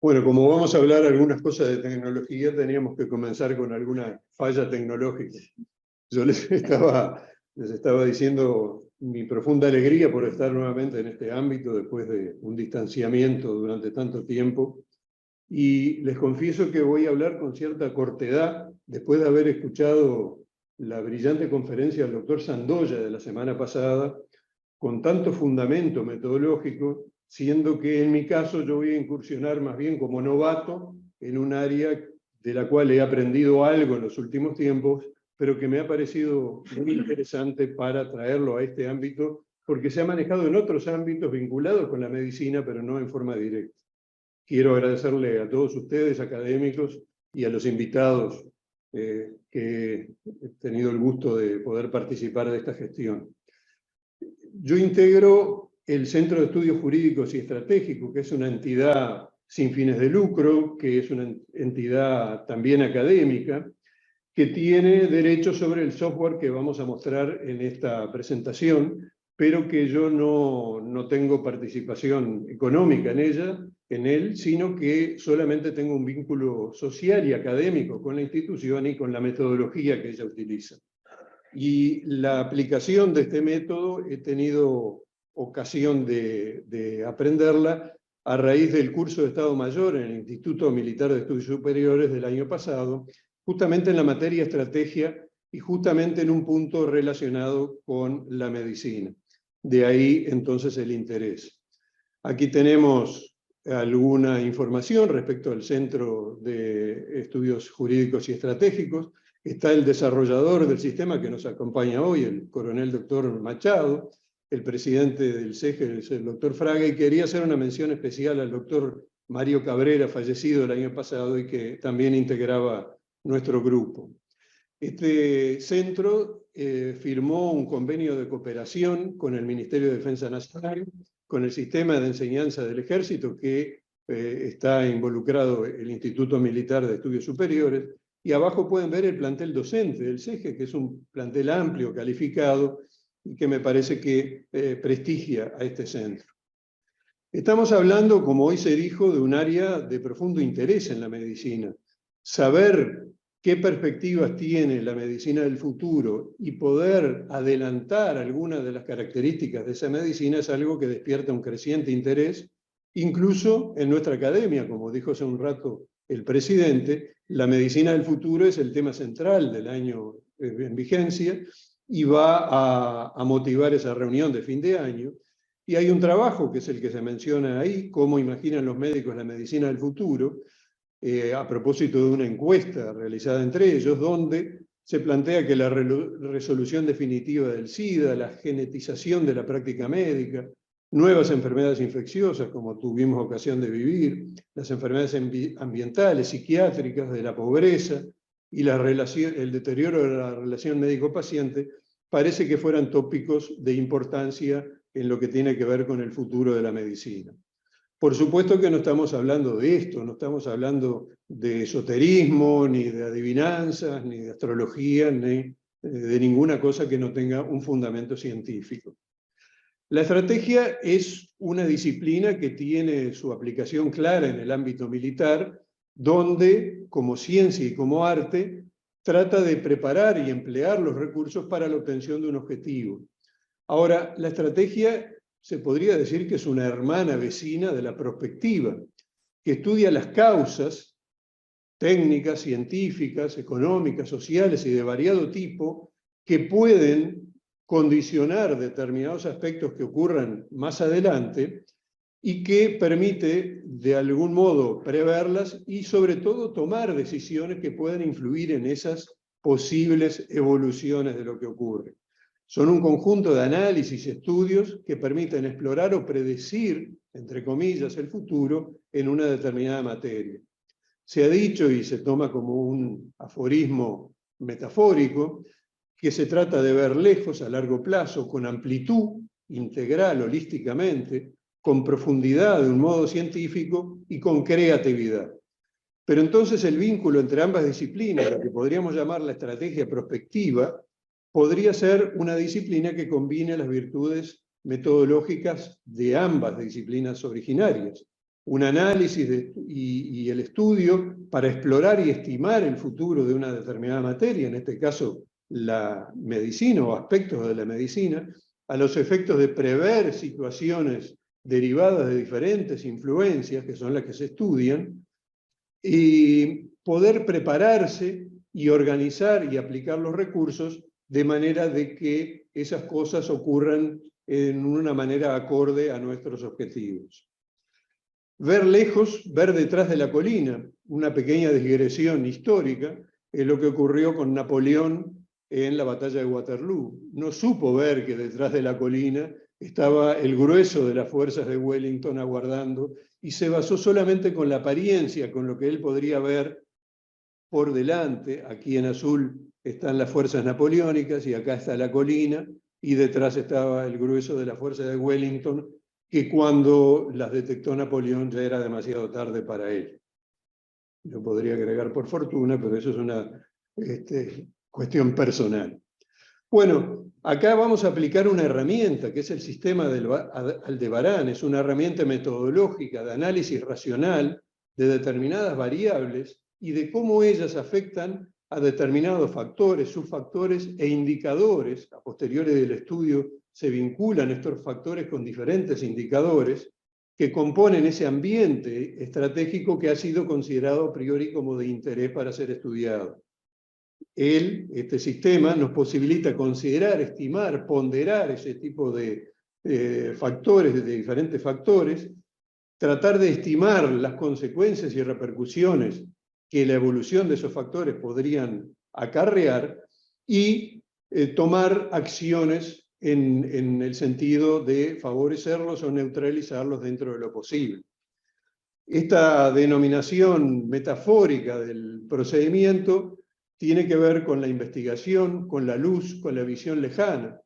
Bueno, como vamos a hablar algunas cosas de tecnología, teníamos que comenzar con alguna falla tecnológica. Yo les estaba diciendo mi profunda alegría por estar nuevamente en este ámbito después de un distanciamiento durante tanto tiempo. Y les confieso que voy a hablar con cierta cortedad, después de haber escuchado la brillante conferencia del doctor Sandoya de la semana pasada, con tanto fundamento metodológico, siendo que en mi caso yo voy a incursionar más bien como novato en un área de la cual he aprendido algo en los últimos tiempos, pero que me ha parecido muy interesante para traerlo a este ámbito, porque se ha manejado en otros ámbitos vinculados con la medicina, pero no en forma directa. Quiero agradecerle a todos ustedes, académicos, y a los invitados que he tenido el gusto de poder participar de esta gestión. Yo integro el Centro de Estudios Jurídicos y Estratégicos, que es una entidad sin fines de lucro, que es una entidad también académica, que tiene derechos sobre el software que vamos a mostrar en esta presentación, pero que yo no tengo participación económica en él, sino que solamente tengo un vínculo social y académico con la institución y con la metodología que ella utiliza. Y la aplicación de este método he tenido ocasión de aprenderla a raíz del curso de Estado Mayor en el Instituto Militar de Estudios Superiores del año pasado, justamente en la materia estrategia y justamente en un punto relacionado con la medicina. De ahí entonces el interés. Aquí tenemos alguna información respecto al Centro de Estudios Jurídicos y Estratégicos. Está el desarrollador del sistema que nos acompaña hoy, el coronel doctor Machado. El presidente del CEGE es el doctor Fraga, y quería hacer una mención especial al doctor Mario Cabrera, fallecido el año pasado y que también integraba nuestro grupo. Este centro firmó un convenio de cooperación con el Ministerio de Defensa Nacional, con el sistema de enseñanza del Ejército, que está involucrado el Instituto Militar de Estudios Superiores, y abajo pueden ver el plantel docente del CEGE, que es un plantel amplio, calificado, y que me parece que prestigia a este centro. Estamos hablando, como hoy se dijo, de un área de profundo interés en la medicina. Saber qué perspectivas tiene la medicina del futuro y poder adelantar algunas de las características de esa medicina es algo que despierta un creciente interés, incluso en nuestra academia, como dijo hace un rato el presidente. La medicina del futuro es el tema central del año en vigencia y va a motivar esa reunión de fin de año. Y hay un trabajo que es el que se menciona ahí, cómo imaginan los médicos la medicina del futuro, a propósito de una encuesta realizada entre ellos, donde se plantea que la resolución definitiva del SIDA, la genetización de la práctica médica, nuevas enfermedades infecciosas, como tuvimos ocasión de vivir, las enfermedades ambientales, psiquiátricas, de la pobreza y el deterioro de la relación médico-paciente, parece que fueran tópicos de importancia en lo que tiene que ver con el futuro de la medicina. Por supuesto que no estamos hablando de esto, no estamos hablando de esoterismo, ni de adivinanzas, ni de astrología, ni de ninguna cosa que no tenga un fundamento científico. La estrategia es una disciplina que tiene su aplicación clara en el ámbito militar, donde, como ciencia y como arte, trata de preparar y emplear los recursos para la obtención de un objetivo. Ahora, la estrategia se podría decir que es una hermana vecina de la prospectiva, que estudia las causas técnicas, científicas, económicas, sociales y de variado tipo que pueden condicionar determinados aspectos que ocurran más adelante y que permite de algún modo preverlas y sobre todo tomar decisiones que puedan influir en esas posibles evoluciones de lo que ocurre. Son un conjunto de análisis y estudios que permiten explorar o predecir, entre comillas, el futuro en una determinada materia. Se ha dicho, y se toma como un aforismo metafórico, que se trata de ver lejos, a largo plazo, con amplitud, integral, holísticamente, con profundidad, de un modo científico y con creatividad. Pero entonces el vínculo entre ambas disciplinas, lo que podríamos llamar la estrategia prospectiva, podría ser una disciplina que combine las virtudes metodológicas de ambas disciplinas originarias, un análisis y el estudio para explorar y estimar el futuro de una determinada materia, en este caso la medicina o aspectos de la medicina, a los efectos de prever situaciones derivadas de diferentes influencias, que son las que se estudian, y poder prepararse y organizar y aplicar los recursos de manera de que esas cosas ocurran en una manera acorde a nuestros objetivos. Ver lejos, ver detrás de la colina, una pequeña digresión histórica, es lo que ocurrió con Napoleón en la batalla de Waterloo. No supo ver que detrás de la colina estaba el grueso de las fuerzas de Wellington aguardando, y se basó solamente con la apariencia, con lo que él podría ver por delante. Aquí en azul están las fuerzas napoleónicas y acá está la colina, y detrás estaba el grueso de las fuerzas de Wellington, que cuando las detectó Napoleón ya era demasiado tarde para él. Yo podría agregar por fortuna, pero eso es una cuestión personal. Bueno, acá vamos a aplicar una herramienta, que es el sistema de Aldebarán. Es una herramienta metodológica de análisis racional de determinadas variables y de cómo ellas afectan a determinados factores, subfactores e indicadores. A posteriori del estudio se vinculan estos factores con diferentes indicadores que componen ese ambiente estratégico que ha sido considerado a priori como de interés para ser estudiado. Este sistema nos posibilita considerar, estimar, ponderar ese tipo de factores, de diferentes factores, tratar de estimar las consecuencias y repercusiones que la evolución de esos factores podrían acarrear y tomar acciones en el sentido de favorecerlos o neutralizarlos dentro de lo posible. Esta denominación metafórica del procedimiento tiene que ver con la investigación, con la luz, con la visión lejana.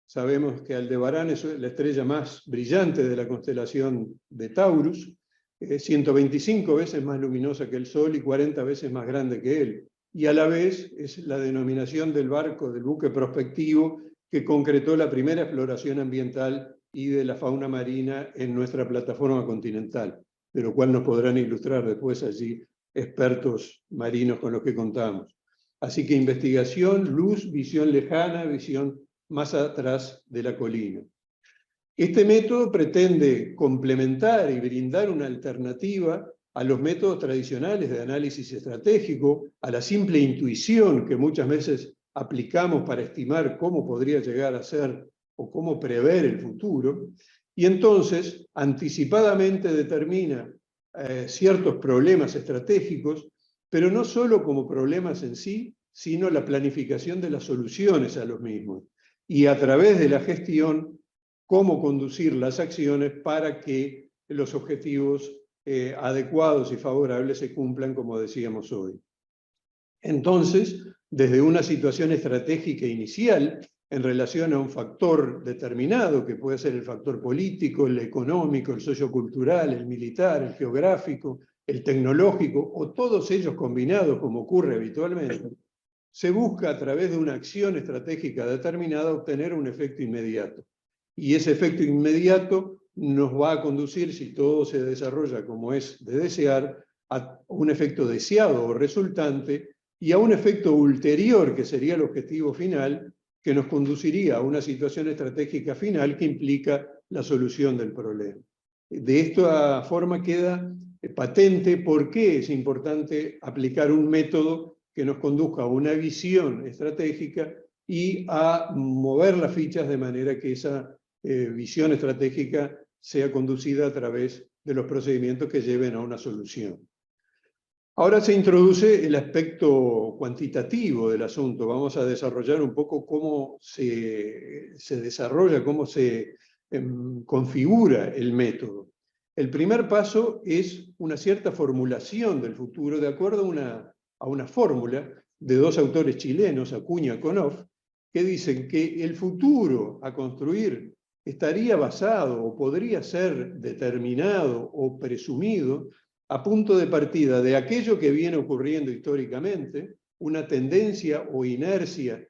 Sabemos que Aldebarán es la estrella más brillante de la constelación de Taurus, 125 veces más luminosa que el Sol y 40 veces más grande que él. Y a la vez es la denominación del barco, del buque prospectivo, que concretó la primera exploración ambiental y de la fauna marina en nuestra plataforma continental, de lo cual nos podrán ilustrar después allí expertos marinos con los que contamos. Así que investigación, luz, visión lejana, visión más atrás de la colina. Este método pretende complementar y brindar una alternativa a los métodos tradicionales de análisis estratégico, a la simple intuición que muchas veces aplicamos para estimar cómo podría llegar a ser o cómo prever el futuro, y entonces anticipadamente determina ciertos problemas estratégicos, pero no solo como problemas en sí, sino la planificación de las soluciones a los mismos, y a través de la gestión, cómo conducir las acciones para que los objetivos adecuados y favorables se cumplan, como decíamos hoy. Entonces, desde una situación estratégica inicial, en relación a un factor determinado, que puede ser el factor político, el económico, el sociocultural, el militar, el geográfico, el tecnológico, o todos ellos combinados, como ocurre habitualmente, se busca a través de una acción estratégica determinada obtener un efecto inmediato. Y ese efecto inmediato nos va a conducir, si todo se desarrolla como es de desear, a un efecto deseado o resultante, y a un efecto ulterior, que sería el objetivo final, que nos conduciría a una situación estratégica final que implica la solución del problema. De esta forma queda patente por qué es importante aplicar un método que nos conduzca a una visión estratégica y a mover las fichas de manera que esa visión estratégica sea conducida a través de los procedimientos que lleven a una solución. Ahora se introduce el aspecto cuantitativo del asunto. Vamos a desarrollar un poco cómo se desarrolla, cómo se configura el método. El primer paso es una cierta formulación del futuro de acuerdo a una fórmula de dos autores chilenos, Acuña y Konoff, que dicen que el futuro a construir estaría basado o podría ser determinado o presumido a punto de partida de aquello que viene ocurriendo históricamente, una tendencia o inercia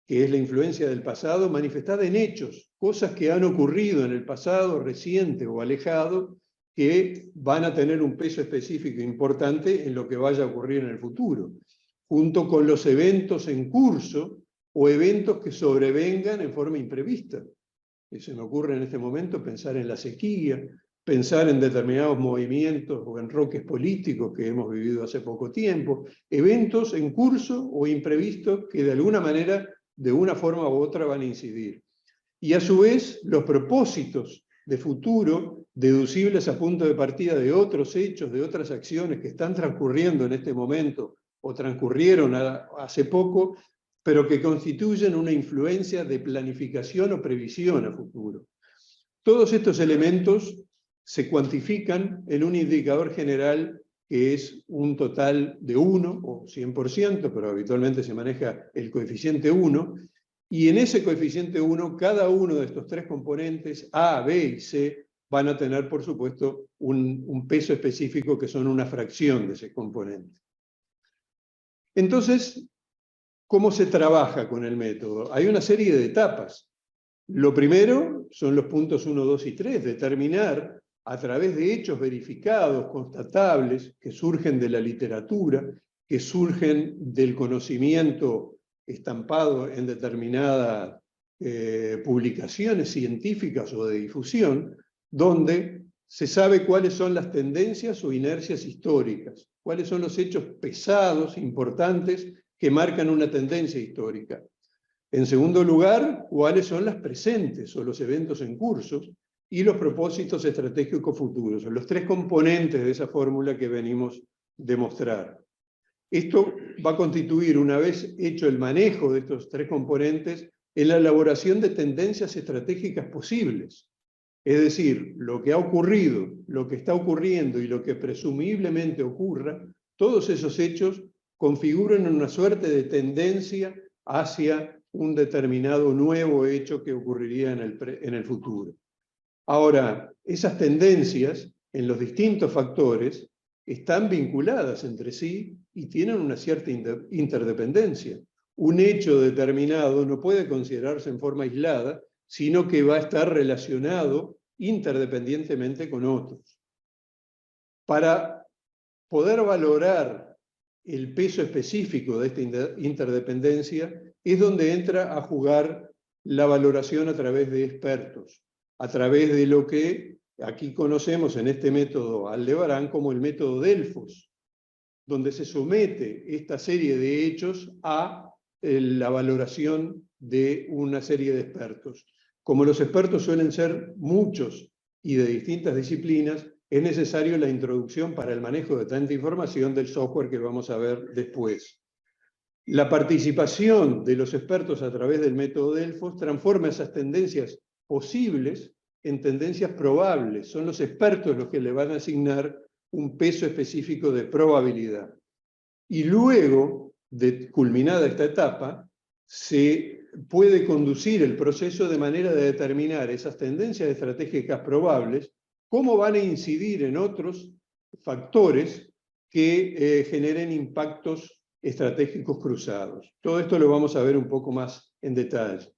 que es la influencia del pasado manifestada en hechos, cosas que han ocurrido en el pasado reciente o alejado que van a tener un peso específico importante en lo que vaya a ocurrir en el futuro, junto con los eventos en curso o eventos que sobrevengan en forma imprevista. Se me ocurre en este momento pensar en la sequía, pensar en determinados movimientos o enroques políticos que hemos vivido hace poco tiempo, eventos en curso o imprevistos que de alguna manera, de una forma u otra, van a incidir. Y a su vez, los propósitos de futuro, deducibles a punto de partida de otros hechos, de otras acciones que están transcurriendo en este momento o transcurrieron hace poco, pero que constituyen una influencia de planificación o previsión a futuro. Todos estos elementos se cuantifican en un indicador general que es un total de 1 o 100%, pero habitualmente se maneja el coeficiente 1, y en ese coeficiente 1, cada uno de estos tres componentes, A, B y C, van a tener, por supuesto, un peso específico que son una fracción de ese componente. Entonces, ¿cómo se trabaja con el método? Hay una serie de etapas. Lo primero son los puntos 1, 2 y 3, determinar a través de hechos verificados, constatables, que surgen de la literatura, que surgen del conocimiento estampado en determinadas publicaciones científicas o de difusión, donde se sabe cuáles son las tendencias o inercias históricas, cuáles son los hechos pesados, importantes, que marcan una tendencia histórica. En segundo lugar, cuáles son las presentes o los eventos en curso y los propósitos estratégicos futuros, los tres componentes de esa fórmula que venimos de mostrar. Esto va a constituir, una vez hecho el manejo de estos tres componentes, en la elaboración de tendencias estratégicas posibles. Es decir, lo que ha ocurrido, lo que está ocurriendo y lo que presumiblemente ocurra, todos esos hechos configuran una suerte de tendencia hacia un determinado nuevo hecho que ocurriría en el futuro. Ahora, esas tendencias en los distintos factores están vinculadas entre sí y tienen una cierta interdependencia. Un hecho determinado no puede considerarse en forma aislada, sino que va a estar relacionado interdependientemente con otros. Para poder valorar el peso específico de esta interdependencia es donde entra a jugar la valoración a través de expertos, a través de lo que aquí conocemos en este método Aldebarán como el método Delfos, donde se somete esta serie de hechos a la valoración de una serie de expertos. Como los expertos suelen ser muchos y de distintas disciplinas, es necesario la introducción para el manejo de tanta información del software que vamos a ver después. La participación de los expertos a través del método Delfos transforma esas tendencias posibles en tendencias probables. Son los expertos los que le van a asignar un peso específico de probabilidad. Y luego de culminada esta etapa, se puede conducir el proceso de manera de determinar esas tendencias estratégicas probables, cómo van a incidir en otros factores que generen impactos estratégicos cruzados. Todo esto lo vamos a ver un poco más en detalle.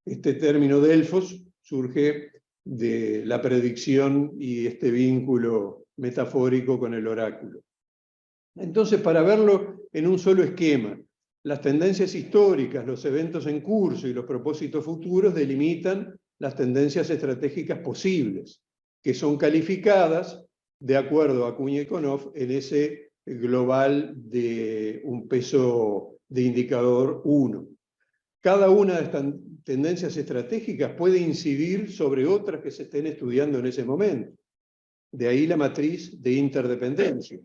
Este término Delfos surge de la predicción y este vínculo metafórico con el oráculo. Entonces, para verlo en un solo esquema, las tendencias históricas, los eventos en curso y los propósitos futuros delimitan las tendencias estratégicas posibles, que son calificadas, de acuerdo a Acuña y Konoff, en ese global de un peso de indicador 1. Cada una de estas tendencias estratégicas puede incidir sobre otras que se estén estudiando en ese momento. De ahí la matriz de interdependencia.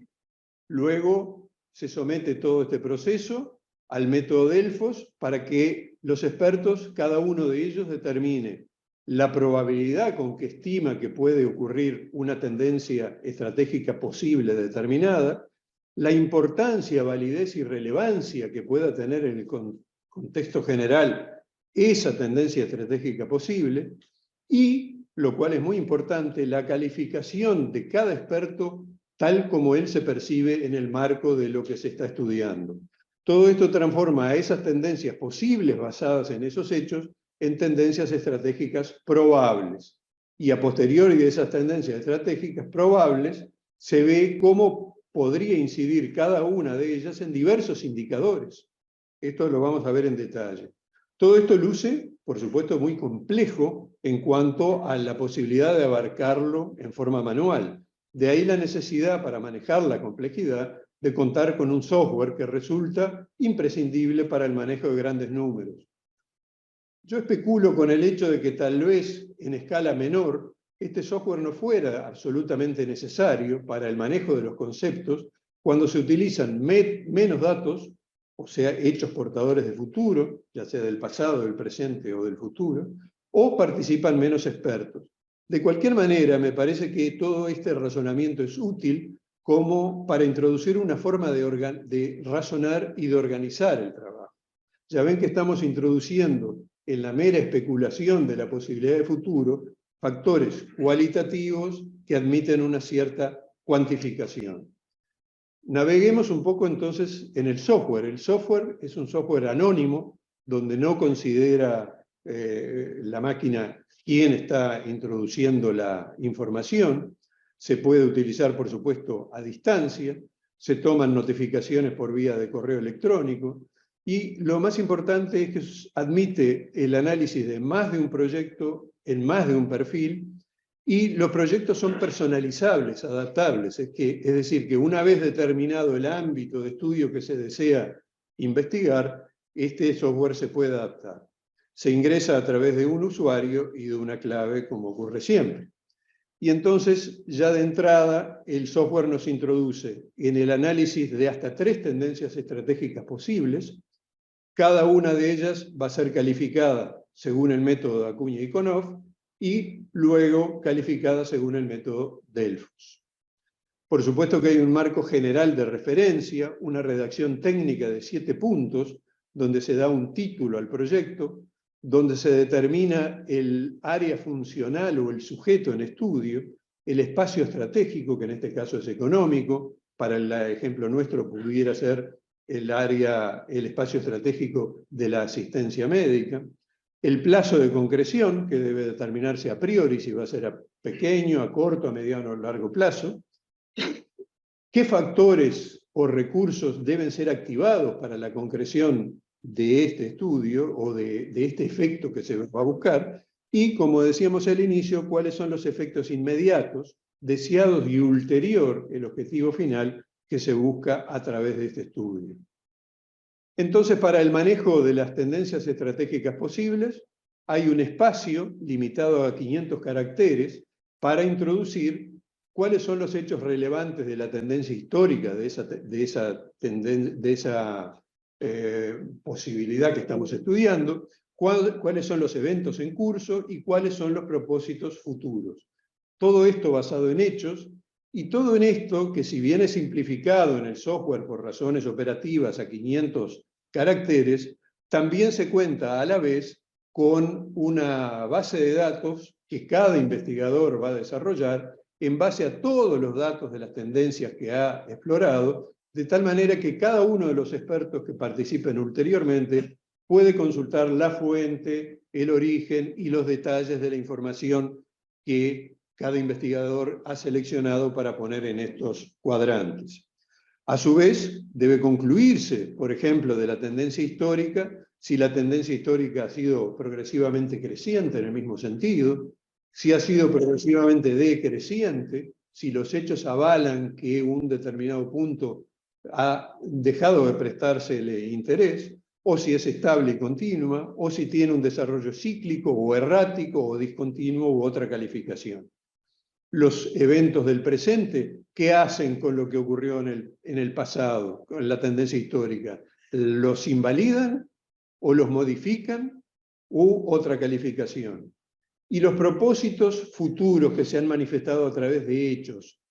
Luego se somete todo este proceso al método Delfos para que los expertos, cada uno de ellos, determine la probabilidad con que estima que puede ocurrir una tendencia estratégica posible determinada, la importancia, validez y relevancia que pueda tener en el contexto general esa tendencia estratégica posible y, lo cual es muy importante, la calificación de cada experto tal como él se percibe en el marco de lo que se está estudiando. Todo esto transforma a esas tendencias posibles basadas en esos hechos en tendencias estratégicas probables. y a posteriori de esas tendencias estratégicas probables, se ve cómo podría incidir cada una de ellas en diversos indicadores. Esto lo vamos a ver en detalle. Todo esto luce, por supuesto, muy complejo en cuanto a la posibilidad de abarcarlo en forma manual. De ahí la necesidad para manejar la complejidad de contar con un software que resulta imprescindible para el manejo de grandes números. Yo especulo con el hecho de que tal vez en escala menor este software no fuera absolutamente necesario para el manejo de los conceptos cuando se utilizan menos datos, o sea, hechos portadores de futuro, ya sea del pasado, del presente o del futuro, o participan menos expertos. De cualquier manera, me parece que todo este razonamiento es útil como para introducir una forma de razonar y de organizar el trabajo. Ya ven que estamos introduciendo en la mera especulación de la posibilidad de futuro factores cualitativos que admiten una cierta cuantificación. Naveguemos un poco entonces en el software. El software es un software anónimo, donde no considera la máquina quién está introduciendo la información. Se puede utilizar, por supuesto, a distancia. Se toman notificaciones por vía de correo electrónico. Y lo más importante es que admite el análisis de más de un proyecto en más de un perfil, y los proyectos son personalizables, adaptables. Es decir, que una vez determinado el ámbito de estudio que se desea investigar, este software se puede adaptar. Se ingresa a través de un usuario y de una clave, como ocurre siempre. Y entonces, ya de entrada, el software nos introduce en el análisis de hasta 3 tendencias estratégicas posibles. Cada una de ellas va a ser calificada según el método de Acuña y Konoff, y luego calificada según el método Delfos. Por supuesto que hay un marco general de referencia, una redacción técnica de 7 puntos, donde se da un título al proyecto, donde se determina el área funcional o el sujeto en estudio, el espacio estratégico, que en este caso es económico, para el ejemplo nuestro pudiera ser el espacio estratégico de la asistencia médica, el plazo de concreción, que debe determinarse a priori si va a ser a pequeño, a corto, a mediano o largo plazo, qué factores o recursos deben ser activados para la concreción de este estudio o de este efecto que se va a buscar, y, como decíamos al inicio, cuáles son los efectos inmediatos, deseados y ulterior el objetivo final que se busca a través de este estudio. Entonces, para el manejo de las tendencias estratégicas posibles, hay un espacio limitado a 500 caracteres para introducir cuáles son los hechos relevantes de la tendencia histórica de esa posibilidad que estamos estudiando, cuáles son los eventos en curso y cuáles son los propósitos futuros. Todo esto basado en hechos, y todo en esto que, si bien es simplificado en el software por razones operativas a 500 caracteres, también se cuenta a la vez con una base de datos que cada investigador va a desarrollar en base a todos los datos de las tendencias que ha explorado, de tal manera que cada uno de los expertos que participen ulteriormente puede consultar la fuente, el origen y los detalles de la información que cada investigador ha seleccionado para poner en estos cuadrantes. A su vez, debe concluirse, por ejemplo, de la tendencia histórica, si la tendencia histórica ha sido progresivamente creciente en el mismo sentido, si ha sido progresivamente decreciente, si los hechos avalan que un determinado punto ha dejado de prestársele interés, o si es estable y continua, o si tiene un desarrollo cíclico o errático o discontinuo u otra calificación. Los eventos del presente, ¿qué hacen con lo que ocurrió en el pasado, con la tendencia histórica? ¿Los invalidan o los modifican u otra calificación? Y los propósitos futuros que se han manifestado a través de hechos,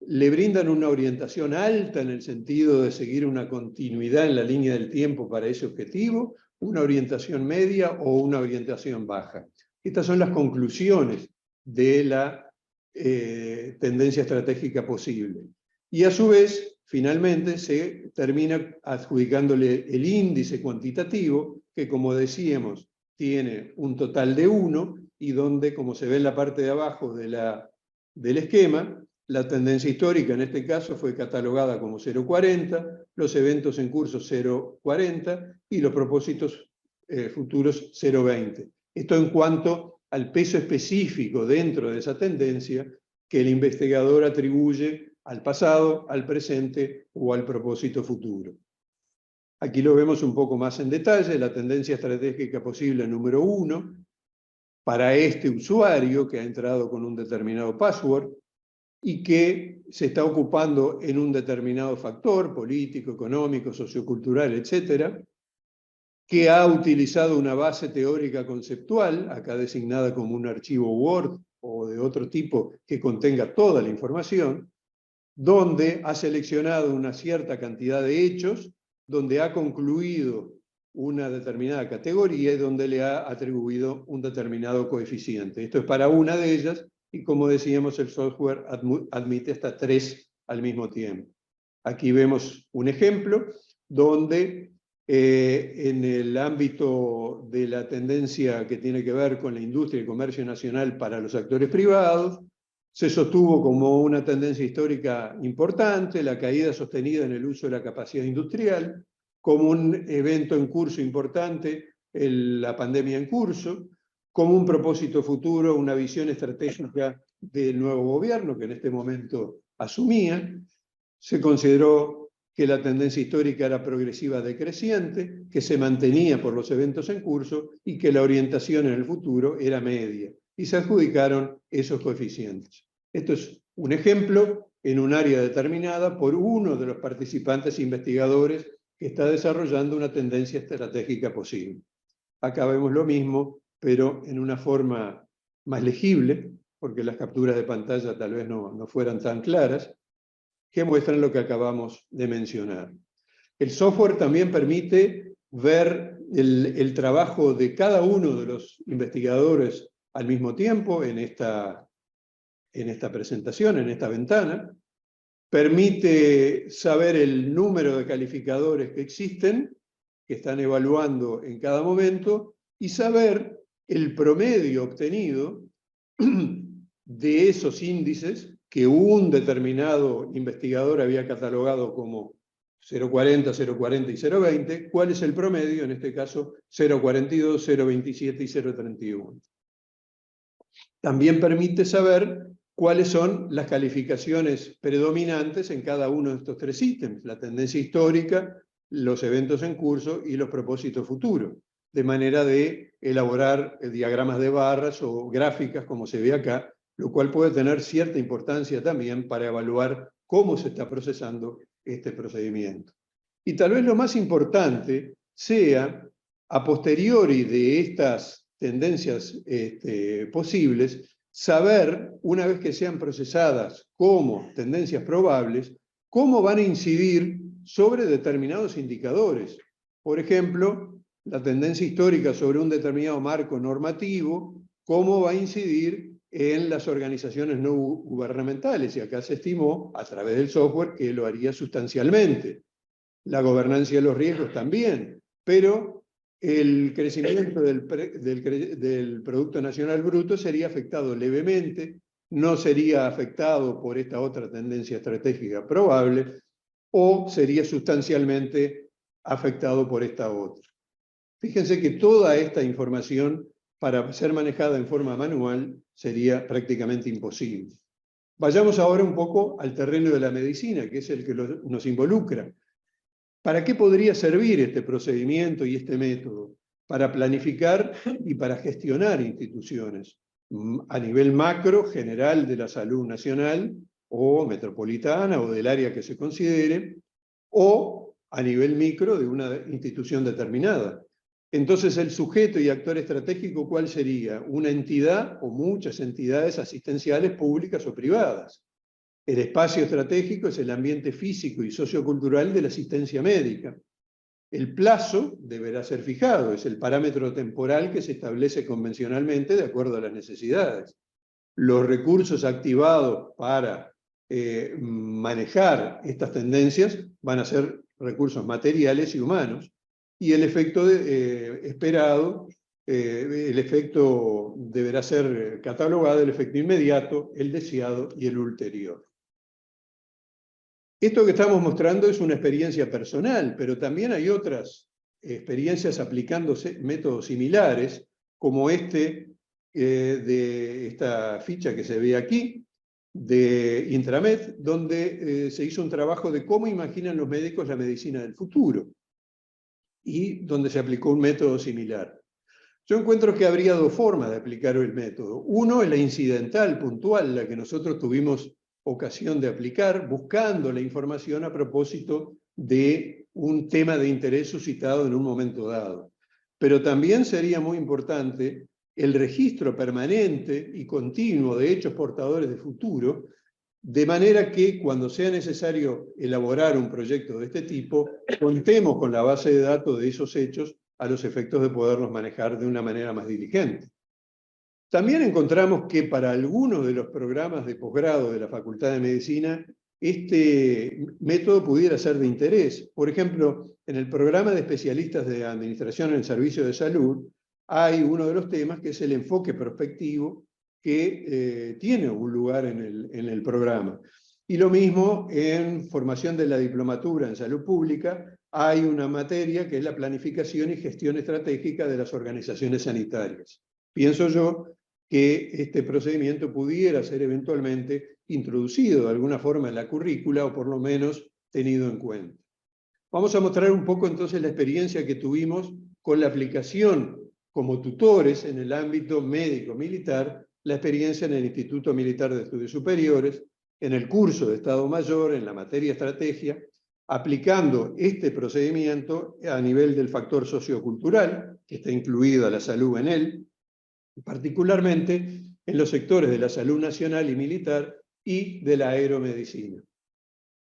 ¿le brindan una orientación alta en el sentido de seguir una continuidad en la línea del tiempo para ese objetivo, una orientación media o una orientación baja? Estas son las conclusiones de la tendencia estratégica posible. Y a su vez, finalmente, se termina adjudicándole el índice cuantitativo, que, como decíamos, tiene un total de 1 y donde, como se ve en la parte de abajo del esquema, la tendencia histórica en este caso fue catalogada como 0,40, los eventos en curso 0,40 y los propósitos futuros 0,20. Esto en cuanto al peso específico dentro de esa tendencia que el investigador atribuye al pasado, al presente o al propósito futuro. Aquí lo vemos un poco más en detalle, la tendencia estratégica posible número 1, para este usuario que ha entrado con un determinado password y que se está ocupando en un determinado factor político, económico, sociocultural, etcétera, que ha utilizado una base teórica conceptual, acá designada como un archivo Word o de otro tipo que contenga toda la información, donde ha seleccionado una cierta cantidad de hechos, donde ha concluido una determinada categoría y donde le ha atribuido un determinado coeficiente. Esto es para una de ellas y, como decíamos, el software admite hasta 3 al mismo tiempo. Aquí vemos un ejemplo donde en el ámbito de la tendencia que tiene que ver con la industria y comercio nacional para los actores privados, se sostuvo como una tendencia histórica importante, la caída sostenida en el uso de la capacidad industrial, como un evento en curso importante, la pandemia en curso, como un propósito futuro, una visión estratégica del nuevo gobierno que en este momento asumía. Se consideró que la tendencia histórica era progresiva decreciente, que se mantenía por los eventos en curso y que la orientación en el futuro era media. Y se adjudicaron esos coeficientes. Esto es un ejemplo en un área determinada por uno de los participantes investigadores que está desarrollando una tendencia estratégica posible. Acá vemos lo mismo, pero en una forma más legible, porque las capturas de pantalla tal vez no fueran tan claras, que muestran lo que acabamos de mencionar. El software también permite ver el trabajo de cada uno de los investigadores al mismo tiempo en esta presentación, en esta ventana. Permite saber el número de calificadores que existen, que están evaluando en cada momento, y saber el promedio obtenido de esos índices que un determinado investigador había catalogado como 0,40, 0,40 y 0,20, cuál es el promedio, en este caso 0,42, 0,27 y 0,31. También permite saber cuáles son las calificaciones predominantes en cada uno de estos 3 ítems, la tendencia histórica, los eventos en curso y los propósitos futuros, de manera de elaborar diagramas de barras o gráficas, como se ve acá, lo cual puede tener cierta importancia también para evaluar cómo se está procesando este procedimiento. Y tal vez lo más importante sea, a posteriori de estas tendencias posibles, saber, una vez que sean procesadas como tendencias probables, cómo van a incidir sobre determinados indicadores. Por ejemplo, la tendencia histórica sobre un determinado marco normativo, cómo va a incidir en las organizaciones no gubernamentales. Y acá se estimó, a través del software, que lo haría sustancialmente. La gobernanza de los riesgos también, pero el crecimiento del Producto Nacional Bruto sería afectado levemente, no sería afectado por esta otra tendencia estratégica probable, o sería sustancialmente afectado por esta otra. Fíjense que toda esta información, para ser manejada en forma manual, sería prácticamente imposible. Vayamos ahora un poco al terreno de la medicina, que es el que nos involucra. ¿Para qué podría servir este procedimiento y este método? Para planificar y para gestionar instituciones a nivel macro, general de la salud nacional o metropolitana o del área que se considere, o a nivel micro de una institución determinada. Entonces, el sujeto y actor estratégico, ¿cuál sería? Una entidad o muchas entidades asistenciales públicas o privadas. El espacio estratégico es el ambiente físico y sociocultural de la asistencia médica. El plazo deberá ser fijado, es el parámetro temporal que se establece convencionalmente de acuerdo a las necesidades. Los recursos activados para manejar estas tendencias van a ser recursos materiales y humanos, y el efecto esperado el efecto deberá ser catalogado, el efecto inmediato, el deseado y el ulterior. Esto que estamos mostrando es una experiencia personal, pero también hay otras experiencias aplicándose métodos similares, como de esta ficha que se ve aquí, de Intramed, donde se hizo un trabajo de cómo imaginan los médicos la medicina del futuro, y donde se aplicó un método similar. Yo encuentro que habría dos formas de aplicar el método. Uno es la incidental, puntual, la que nosotros tuvimos ocasión de aplicar, buscando la información a propósito de un tema de interés suscitado en un momento dado. Pero también sería muy importante el registro permanente y continuo de hechos portadores de futuro, de manera que cuando sea necesario elaborar un proyecto de este tipo, contemos con la base de datos de esos hechos a los efectos de poderlos manejar de una manera más diligente. También encontramos que para algunos de los programas de posgrado de la Facultad de Medicina, este método pudiera ser de interés. Por ejemplo, en el programa de especialistas de Administración en el Servicio de Salud, hay uno de los temas que es el enfoque prospectivo, que tiene un lugar en el programa. Y lo mismo en formación de la diplomatura en salud pública, hay una materia que es la planificación y gestión estratégica de las organizaciones sanitarias. Pienso yo que este procedimiento pudiera ser eventualmente introducido de alguna forma en la currícula o por lo menos tenido en cuenta. Vamos a mostrar un poco entonces la experiencia que tuvimos con la aplicación como tutores en el ámbito médico-militar, la experiencia en el Instituto Militar de Estudios Superiores, en el curso de Estado Mayor, en la materia estrategia, aplicando este procedimiento a nivel del factor sociocultural, que está incluida la salud en él, particularmente en los sectores de la salud nacional y militar y de la aeromedicina.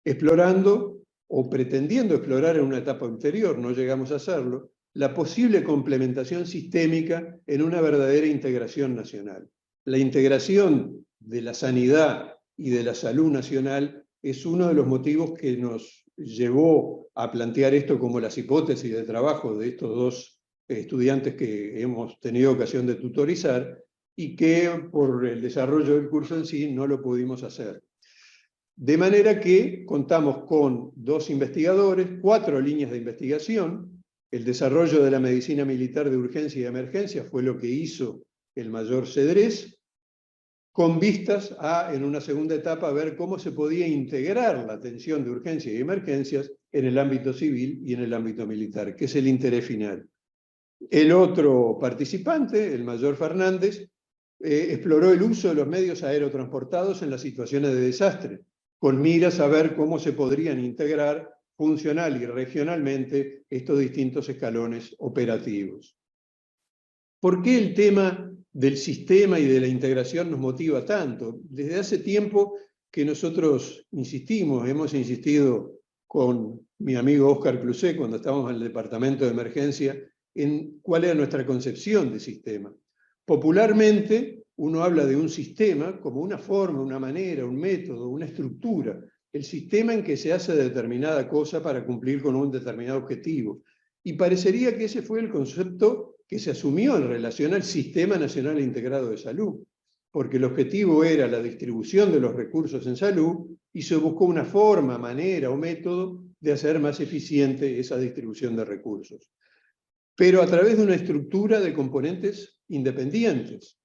Explorando o pretendiendo explorar en una etapa anterior, no llegamos a hacerlo, la posible complementación sistémica en una verdadera integración nacional. La integración de la sanidad y de la salud nacional es uno de los motivos que nos llevó a plantear esto como las hipótesis de trabajo de estos dos estudiantes que hemos tenido ocasión de tutorizar y que por el desarrollo del curso en sí no lo pudimos hacer. De manera que contamos con 2 investigadores, 4 líneas de investigación. El desarrollo de la medicina militar de urgencia y emergencia fue lo que hizo el mayor Cedrés, con vistas a, en una segunda etapa, ver cómo se podía integrar la atención de urgencias y emergencias en el ámbito civil y en el ámbito militar, que es el interés final. El otro participante, el mayor Fernández, exploró el uso de los medios aerotransportados en las situaciones de desastre, con miras a ver cómo se podrían integrar funcional y regionalmente estos distintos escalones operativos. ¿Por qué el tema del sistema y de la integración nos motiva tanto? Desde hace tiempo que nosotros insistimos, hemos insistido con mi amigo Óscar Clusé cuando estábamos en el departamento de emergencia, en cuál era nuestra concepción de sistema. Popularmente, uno habla de un sistema como una forma, una manera, un método, una estructura, el sistema en que se hace determinada cosa para cumplir con un determinado objetivo. Y parecería que ese fue el concepto que se asumió en relación al Sistema Nacional Integrado de Salud, porque el objetivo era la distribución de los recursos en salud y se buscó una forma, manera o método de hacer más eficiente esa distribución de recursos, pero a través de una estructura de componentes independientes.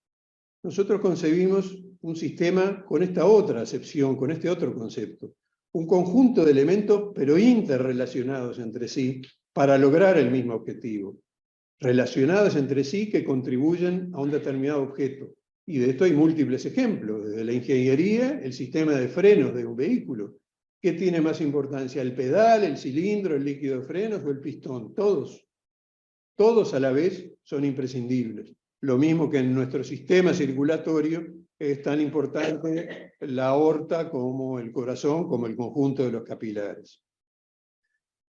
Nosotros concebimos un sistema con esta otra acepción, con este otro concepto, un conjunto de elementos pero interrelacionados entre sí para lograr el mismo objetivo, relacionadas entre sí que contribuyen a un determinado objeto. Y de esto hay múltiples ejemplos, desde la ingeniería, el sistema de frenos de un vehículo. ¿Qué tiene más importancia? ¿El pedal, el cilindro, el líquido de frenos o el pistón? Todos. Todos a la vez son imprescindibles. Lo mismo que en nuestro sistema circulatorio es tan importante la aorta como el corazón, como el conjunto de los capilares.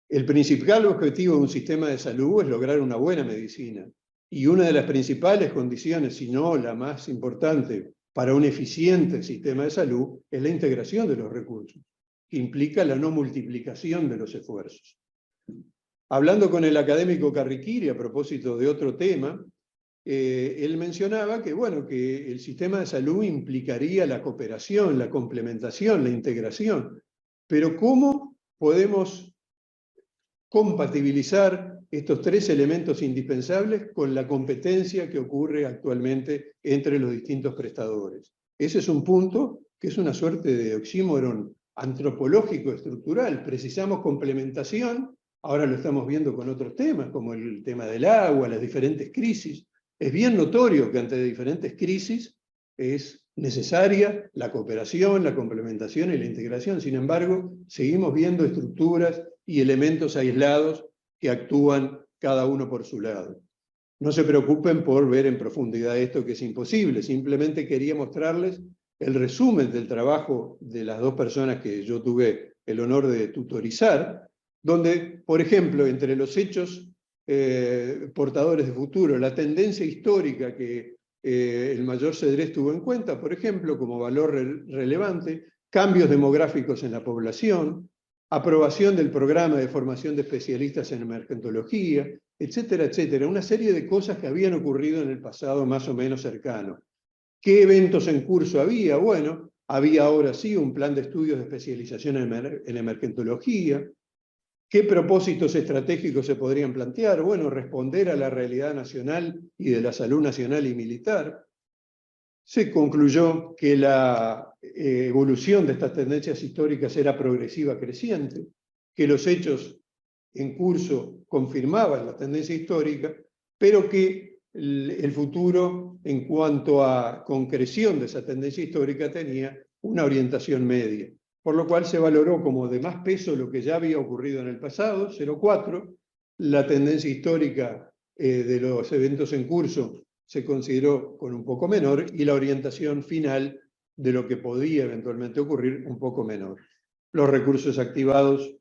El principal objetivo de un sistema de salud es lograr una buena medicina. Y una de las principales condiciones, si no la más importante, para un eficiente sistema de salud es la integración de los recursos, que implica la no multiplicación de los esfuerzos. Hablando con el académico Carriquiri a propósito de otro tema, él mencionaba que, bueno, que el sistema de salud implicaría la cooperación, la complementación, la integración. Pero ¿cómo podemos compatibilizar estos tres elementos indispensables con la competencia que ocurre actualmente entre los distintos prestadores? Ese es un punto que es una suerte de oxímoron antropológico estructural. Precisamos complementación, ahora lo estamos viendo con otros temas, como el tema del agua, las diferentes crisis. Es bien notorio que ante diferentes crisis es necesaria la cooperación, la complementación y la integración. Sin embargo, seguimos viendo estructuras y elementos aislados que actúan cada uno por su lado. No se preocupen por ver en profundidad esto, que es imposible. Simplemente quería mostrarles el resumen del trabajo de las dos personas que yo tuve el honor de tutorizar, donde, por ejemplo, entre los hechos portadores de futuro, la tendencia histórica que el mayor Cedrés tuvo en cuenta, por ejemplo, como valor relevante, cambios demográficos en la población, aprobación del programa de formación de especialistas en emergentología, etcétera, etcétera. Una serie de cosas que habían ocurrido en el pasado más o menos cercano. ¿Qué eventos en curso había? Bueno, había ahora sí un plan de estudios de especialización en emergentología. ¿Qué propósitos estratégicos se podrían plantear? Bueno, responder a la realidad nacional y de la salud nacional y militar. Se concluyó que la evolución de estas tendencias históricas era progresiva creciente, que los hechos en curso confirmaban la tendencia histórica, pero que el futuro en cuanto a concreción de esa tendencia histórica tenía una orientación media. Por lo cual se valoró como de más peso lo que ya había ocurrido en el pasado, 0,4, la tendencia histórica de los eventos en curso se consideró con un poco menor y la orientación final de lo que podía eventualmente ocurrir un poco menor. Los recursos activados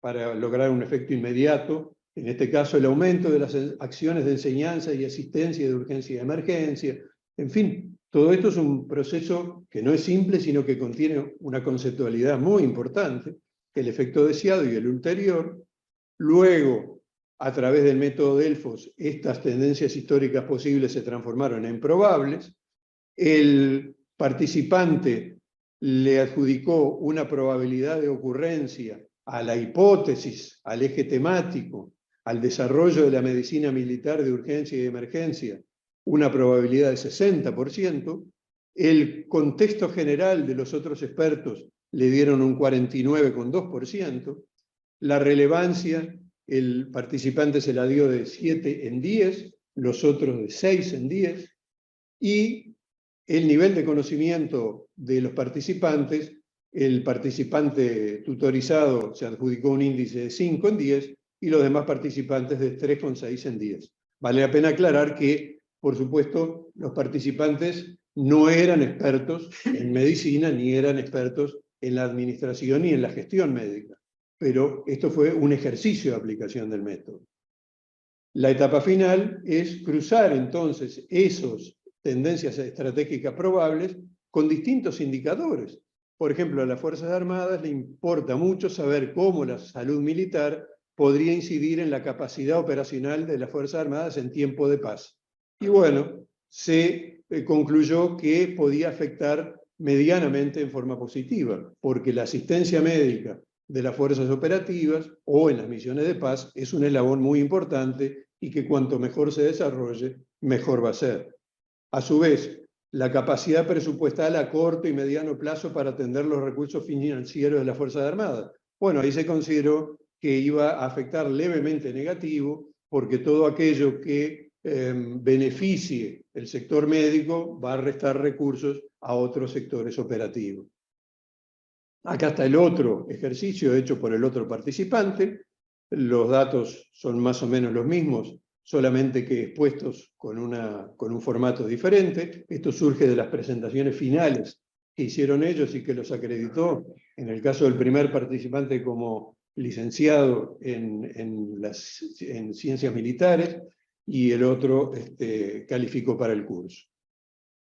para lograr un efecto inmediato, en este caso el aumento de las acciones de enseñanza y asistencia de urgencia y de emergencia, en fin, todo esto es un proceso que no es simple, sino que contiene una conceptualidad muy importante, el efecto deseado y el ulterior. Luego, a través del método Delfos, estas tendencias históricas posibles se transformaron en probables. El participante le adjudicó una probabilidad de ocurrencia a la hipótesis, al eje temático, al desarrollo de la medicina militar de urgencia y de emergencia, una probabilidad de 60%. El contexto general de los otros expertos le dieron un 49,2%. La relevancia, el participante se la dio de 7 en 10, los otros de 6 en 10, y el nivel de conocimiento de los participantes, el participante tutorizado se adjudicó un índice de 5 en 10 y los demás participantes de 3,6 en 10. Vale la pena aclarar que, por supuesto, los participantes no eran expertos en medicina ni eran expertos en la administración ni en la gestión médica, pero esto fue un ejercicio de aplicación del método. La etapa final es cruzar entonces esos tendencias estratégicas probables con distintos indicadores. Por ejemplo, a las Fuerzas Armadas le importa mucho saber cómo la salud militar podría incidir en la capacidad operacional de las Fuerzas Armadas en tiempo de paz. Y bueno, se concluyó que podía afectar medianamente en forma positiva, porque la asistencia médica de las fuerzas operativas o en las misiones de paz es un eslabón muy importante y que cuanto mejor se desarrolle, mejor va a ser. A su vez, la capacidad presupuestal a corto y mediano plazo para atender los recursos financieros de las Fuerzas Armadas. Bueno, ahí se consideró que iba a afectar levemente negativo, porque todo aquello que beneficie el sector médico va a restar recursos a otros sectores operativos. Acá está el otro ejercicio hecho por el otro participante. Los datos son más o menos los mismos, solamente que expuestos con un formato diferente. Esto surge de las presentaciones finales que hicieron ellos y que los acreditó, en el caso del primer participante como licenciado en ciencias militares, y el otro calificó para el curso.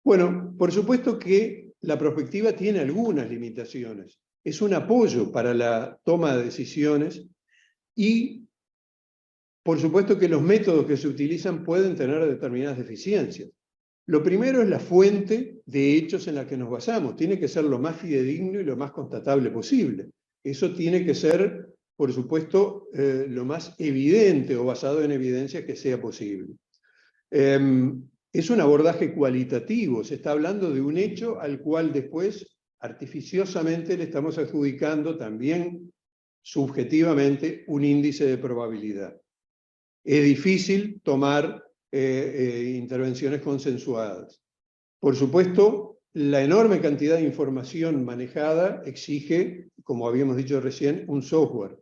Bueno, por supuesto que la prospectiva tiene algunas limitaciones. Es un apoyo para la toma de decisiones y Por supuesto que los métodos que se utilizan pueden tener determinadas deficiencias. Lo primero es la fuente de hechos en la que nos basamos. Tiene que ser lo más fidedigno y lo más constatable posible. Eso tiene que ser, por supuesto, lo más evidente o basado en evidencia que sea posible. Es un abordaje cualitativo. Se está hablando de un hecho al cual después, artificiosamente, le estamos adjudicando también subjetivamente un índice de probabilidad. Es difícil tomar intervenciones consensuadas. Por supuesto, la enorme cantidad de información manejada exige, como habíamos dicho recién, un software.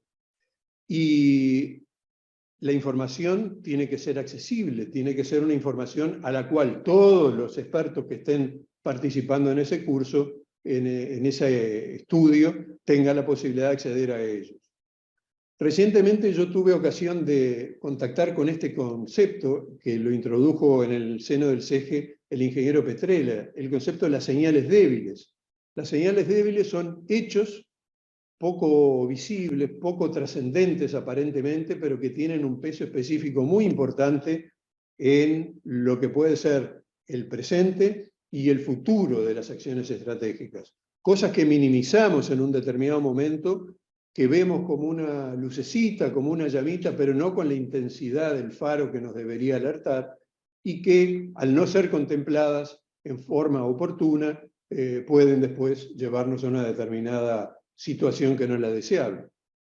Y la información tiene que ser accesible, tiene que ser una información a la cual todos los expertos que estén participando en ese curso, en ese estudio, tengan la posibilidad de acceder a ellos. Recientemente yo tuve ocasión de contactar con este concepto que lo introdujo en el seno del CEGE el ingeniero Petrella, el concepto de las señales débiles. Las señales débiles son hechos poco visibles, poco trascendentes aparentemente, pero que tienen un peso específico muy importante en lo que puede ser el presente y el futuro de las acciones estratégicas. Cosas que minimizamos en un determinado momento, que vemos como una lucecita, como una llamita, pero no con la intensidad del faro que nos debería alertar, y que al no ser contempladas en forma oportuna, pueden después llevarnos a una determinada situación que no es la deseable.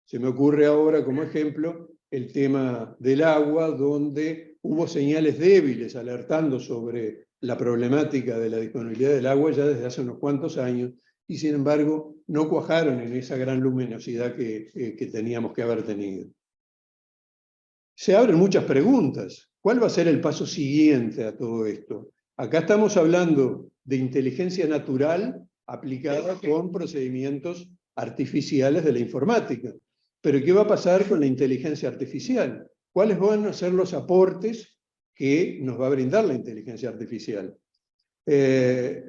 Se me ocurre ahora como ejemplo el tema del agua, donde hubo señales débiles alertando sobre la problemática de la disponibilidad del agua ya desde hace unos cuantos años, y sin embargo no cuajaron en esa gran luminosidad que teníamos que haber tenido. Se abren muchas preguntas. ¿Cuál va a ser el paso siguiente a todo esto? Acá estamos hablando de inteligencia natural aplicada con procedimientos artificiales de la informática. Pero ¿qué va a pasar con la inteligencia artificial? ¿Cuáles van a ser los aportes que nos va a brindar la inteligencia artificial? ¿Qué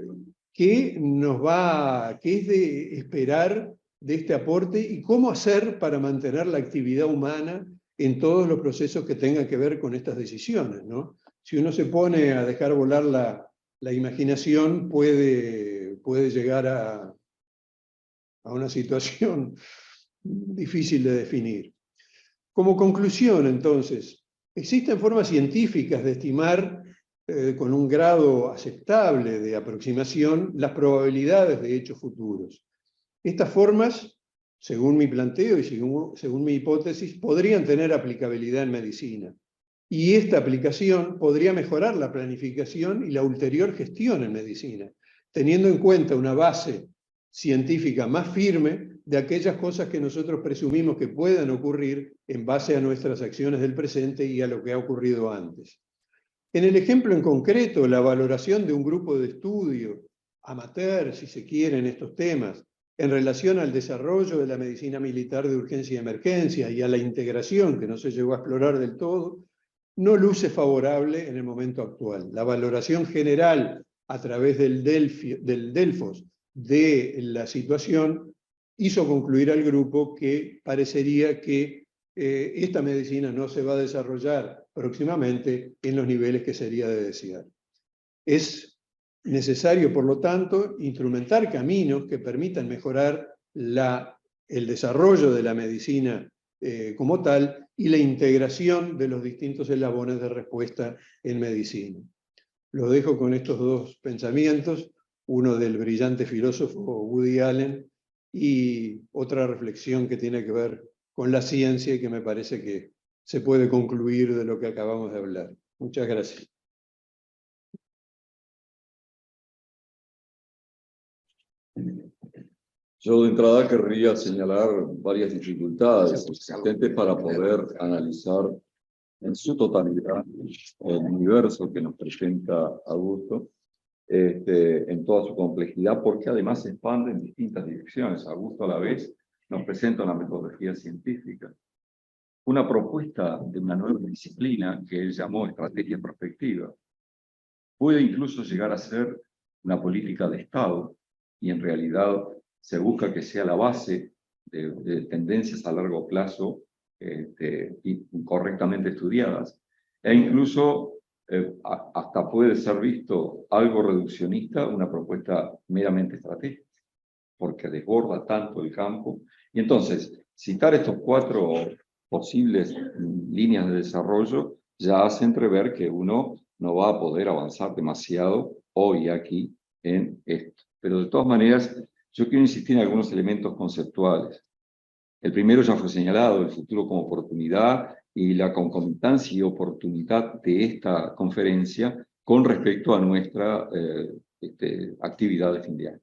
es de esperar de este aporte y cómo hacer para mantener la actividad humana en todos los procesos que tengan que ver con estas decisiones, ¿no? Si uno se pone a dejar volar la imaginación, puede llegar a una situación difícil de definir. Como conclusión, entonces, existen formas científicas de estimar con un grado aceptable de aproximación las probabilidades de hechos futuros. Estas formas, según mi planteo y según mi hipótesis, podrían tener aplicabilidad en medicina. Y esta aplicación podría mejorar la planificación y la ulterior gestión en medicina, teniendo en cuenta una base científica más firme de aquellas cosas que nosotros presumimos que puedan ocurrir en base a nuestras acciones del presente y a lo que ha ocurrido antes. En el ejemplo en concreto, la valoración de un grupo de estudio amateur, si se quiere, en estos temas, en relación al desarrollo de la medicina militar de urgencia y emergencia y a la integración, que no se llegó a explorar del todo, no luce favorable en el momento actual. La valoración general a través del Delfos de la situación hizo concluir al grupo que parecería que esta medicina no se va a desarrollar próximamente en los niveles que sería de desear. Es necesario, por lo tanto, instrumentar caminos que permitan mejorar el desarrollo de la medicina como tal y la integración de los distintos eslabones de respuesta en medicina. Lo dejo con estos dos pensamientos, uno del brillante filósofo Woody Allen y otra reflexión que tiene que ver con la ciencia y que me parece que se puede concluir de lo que acabamos de hablar. Muchas gracias. Yo de entrada querría señalar varias dificultades existentes para poder analizar en su totalidad el universo que nos presenta Augusto, en toda su complejidad, porque además se expande en distintas direcciones. Augusto a la vez nos presenta una metodología científica, una propuesta de una nueva disciplina que él llamó estrategia prospectiva. Puede incluso llegar a ser una política de Estado, y en realidad se busca que sea la base de tendencias a largo plazo y correctamente estudiadas. E incluso hasta puede ser visto algo reduccionista una propuesta meramente estratégica, porque desborda tanto el campo. Y entonces, citar estos 4 posibles líneas de desarrollo ya hace entrever que uno no va a poder avanzar demasiado hoy aquí en esto. Pero de todas maneras, yo quiero insistir en algunos elementos conceptuales. El primero ya fue señalado, el futuro como oportunidad y la concomitancia y oportunidad de esta conferencia con respecto a nuestra actividad de fin de año.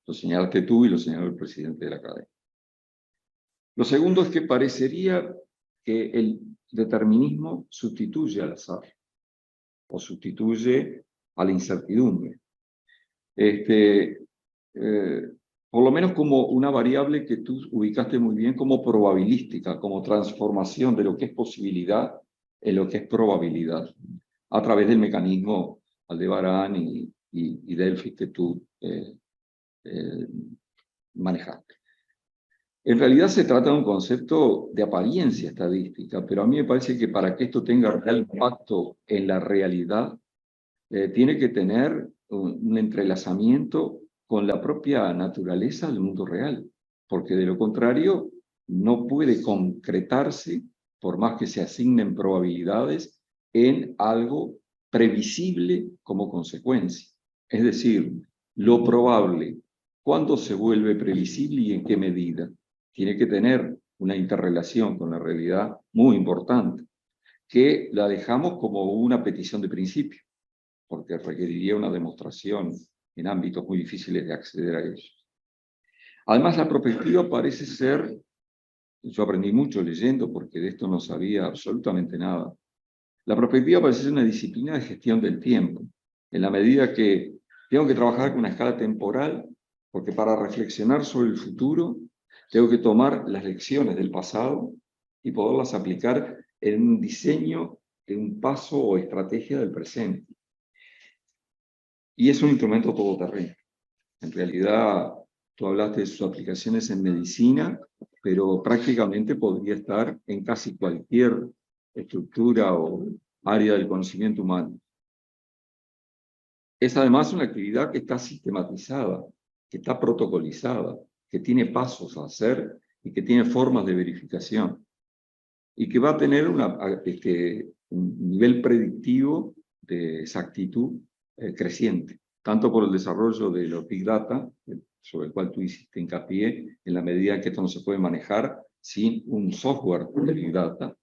Lo señalaste tú y lo señaló el presidente de la academia. Lo segundo es que parecería que el determinismo sustituye al azar o sustituye a la incertidumbre. Por lo menos como una variable que tú ubicaste muy bien como probabilística, como transformación de lo que es posibilidad en lo que es probabilidad, a través del mecanismo Aldebarán y Delphi que tú manejaste. En realidad se trata de un concepto de apariencia estadística, pero a mí me parece que para que esto tenga real impacto en la realidad, tiene que tener un entrelazamiento con la propia naturaleza del mundo real, porque de lo contrario no puede concretarse, por más que se asignen probabilidades, en algo previsible como consecuencia. Es decir, lo probable, ¿cuándo se vuelve previsible y en qué medida? Tiene que tener una interrelación con la realidad muy importante, que la dejamos como una petición de principio, porque requeriría una demostración en ámbitos muy difíciles de acceder a ellos. Además, la prospectiva parece ser, yo aprendí mucho leyendo porque de esto no sabía absolutamente nada, la prospectiva parece ser una disciplina de gestión del tiempo, en la medida que tengo que trabajar con una escala temporal, porque para reflexionar sobre el futuro tengo que tomar las lecciones del pasado y poderlas aplicar en un diseño de un paso o estrategia del presente. Y es un instrumento todoterreno. En realidad, tú hablaste de sus aplicaciones en medicina, pero prácticamente podría estar en casi cualquier estructura o área del conocimiento humano. Es además una actividad que está sistematizada, que está protocolizada, que tiene pasos a hacer y que tiene formas de verificación. Y que va a tener un nivel predictivo de exactitud creciente, tanto por el desarrollo de los Big Data, sobre el cual tú hiciste hincapié, en la medida que esto no se puede manejar sin un software de Big Data,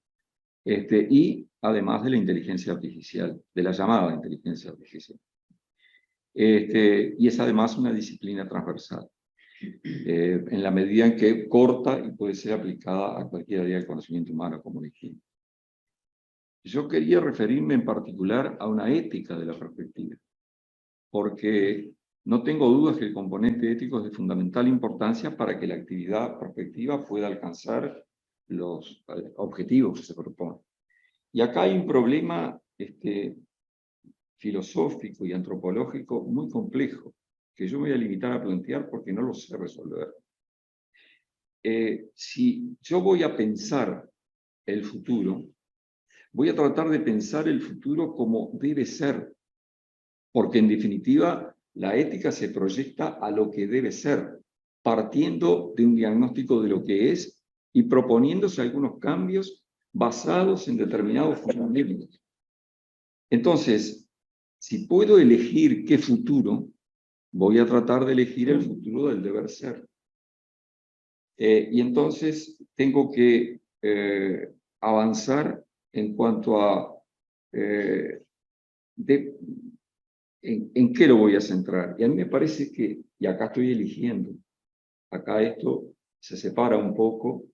y además de la inteligencia artificial, de la llamada inteligencia artificial. Y es además una disciplina transversal, en la medida en que corta y puede ser aplicada a cualquier área del conocimiento humano, como dijimos. Yo quería referirme en particular a una ética de la perspectiva, porque no tengo dudas que el componente ético es de fundamental importancia para que la actividad prospectiva pueda alcanzar los objetivos que se proponen. Y acá hay un problema filosófico y antropológico muy complejo, que yo me voy a limitar a plantear porque no lo sé resolver. Si yo voy a pensar el futuro, voy a tratar de pensar el futuro como debe ser, porque en definitiva la ética se proyecta a lo que debe ser, partiendo de un diagnóstico de lo que es y proponiéndose algunos cambios basados en determinados fundamentos. Entonces, si puedo elegir qué futuro, voy a tratar de elegir el futuro del deber ser. Y entonces tengo que avanzar en cuanto a en qué lo voy a centrar. Y a mí me parece que, y acá estoy eligiendo, acá esto se separa un poco,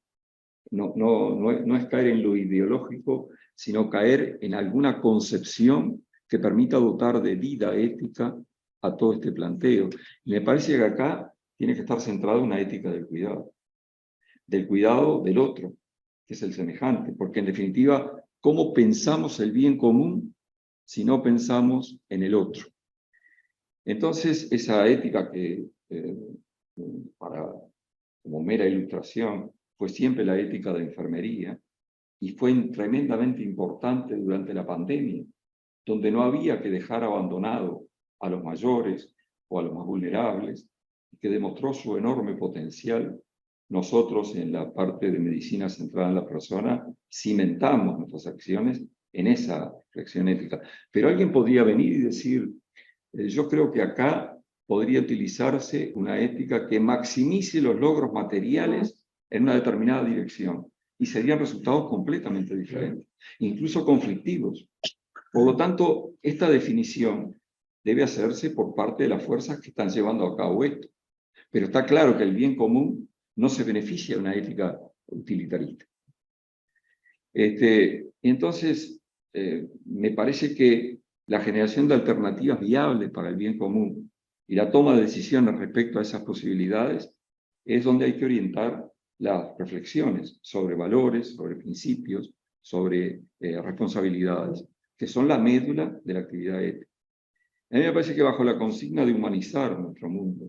no es caer en lo ideológico, sino caer en alguna concepción que permita dotar de vida ética a todo este planteo. Y me parece que acá tiene que estar centrada una ética del cuidado del otro, que es el semejante, porque en definitiva, ¿cómo pensamos el bien común si no pensamos en el otro? Entonces, esa ética que, como mera ilustración, fue siempre la ética de enfermería y fue tremendamente importante durante la pandemia, donde no había que dejar abandonado a los mayores o a los más vulnerables, que demostró su enorme potencial. Nosotros en la parte de medicina centrada en la persona cimentamos nuestras acciones en esa reflexión ética. Pero alguien podría venir y decir, yo creo que acá podría utilizarse una ética que maximice los logros materiales en una determinada dirección y serían resultados completamente diferentes, incluso conflictivos. Por lo tanto, esta definición debe hacerse por parte de las fuerzas que están llevando a cabo esto. Pero está claro que el bien común no se beneficia de una ética utilitarista. Entonces, me parece que la generación de alternativas viables para el bien común y la toma de decisiones respecto a esas posibilidades es donde hay que orientar las reflexiones sobre valores, sobre principios, sobre responsabilidades, que son la médula de la actividad ética. A mí me parece que bajo la consigna de humanizar nuestro mundo,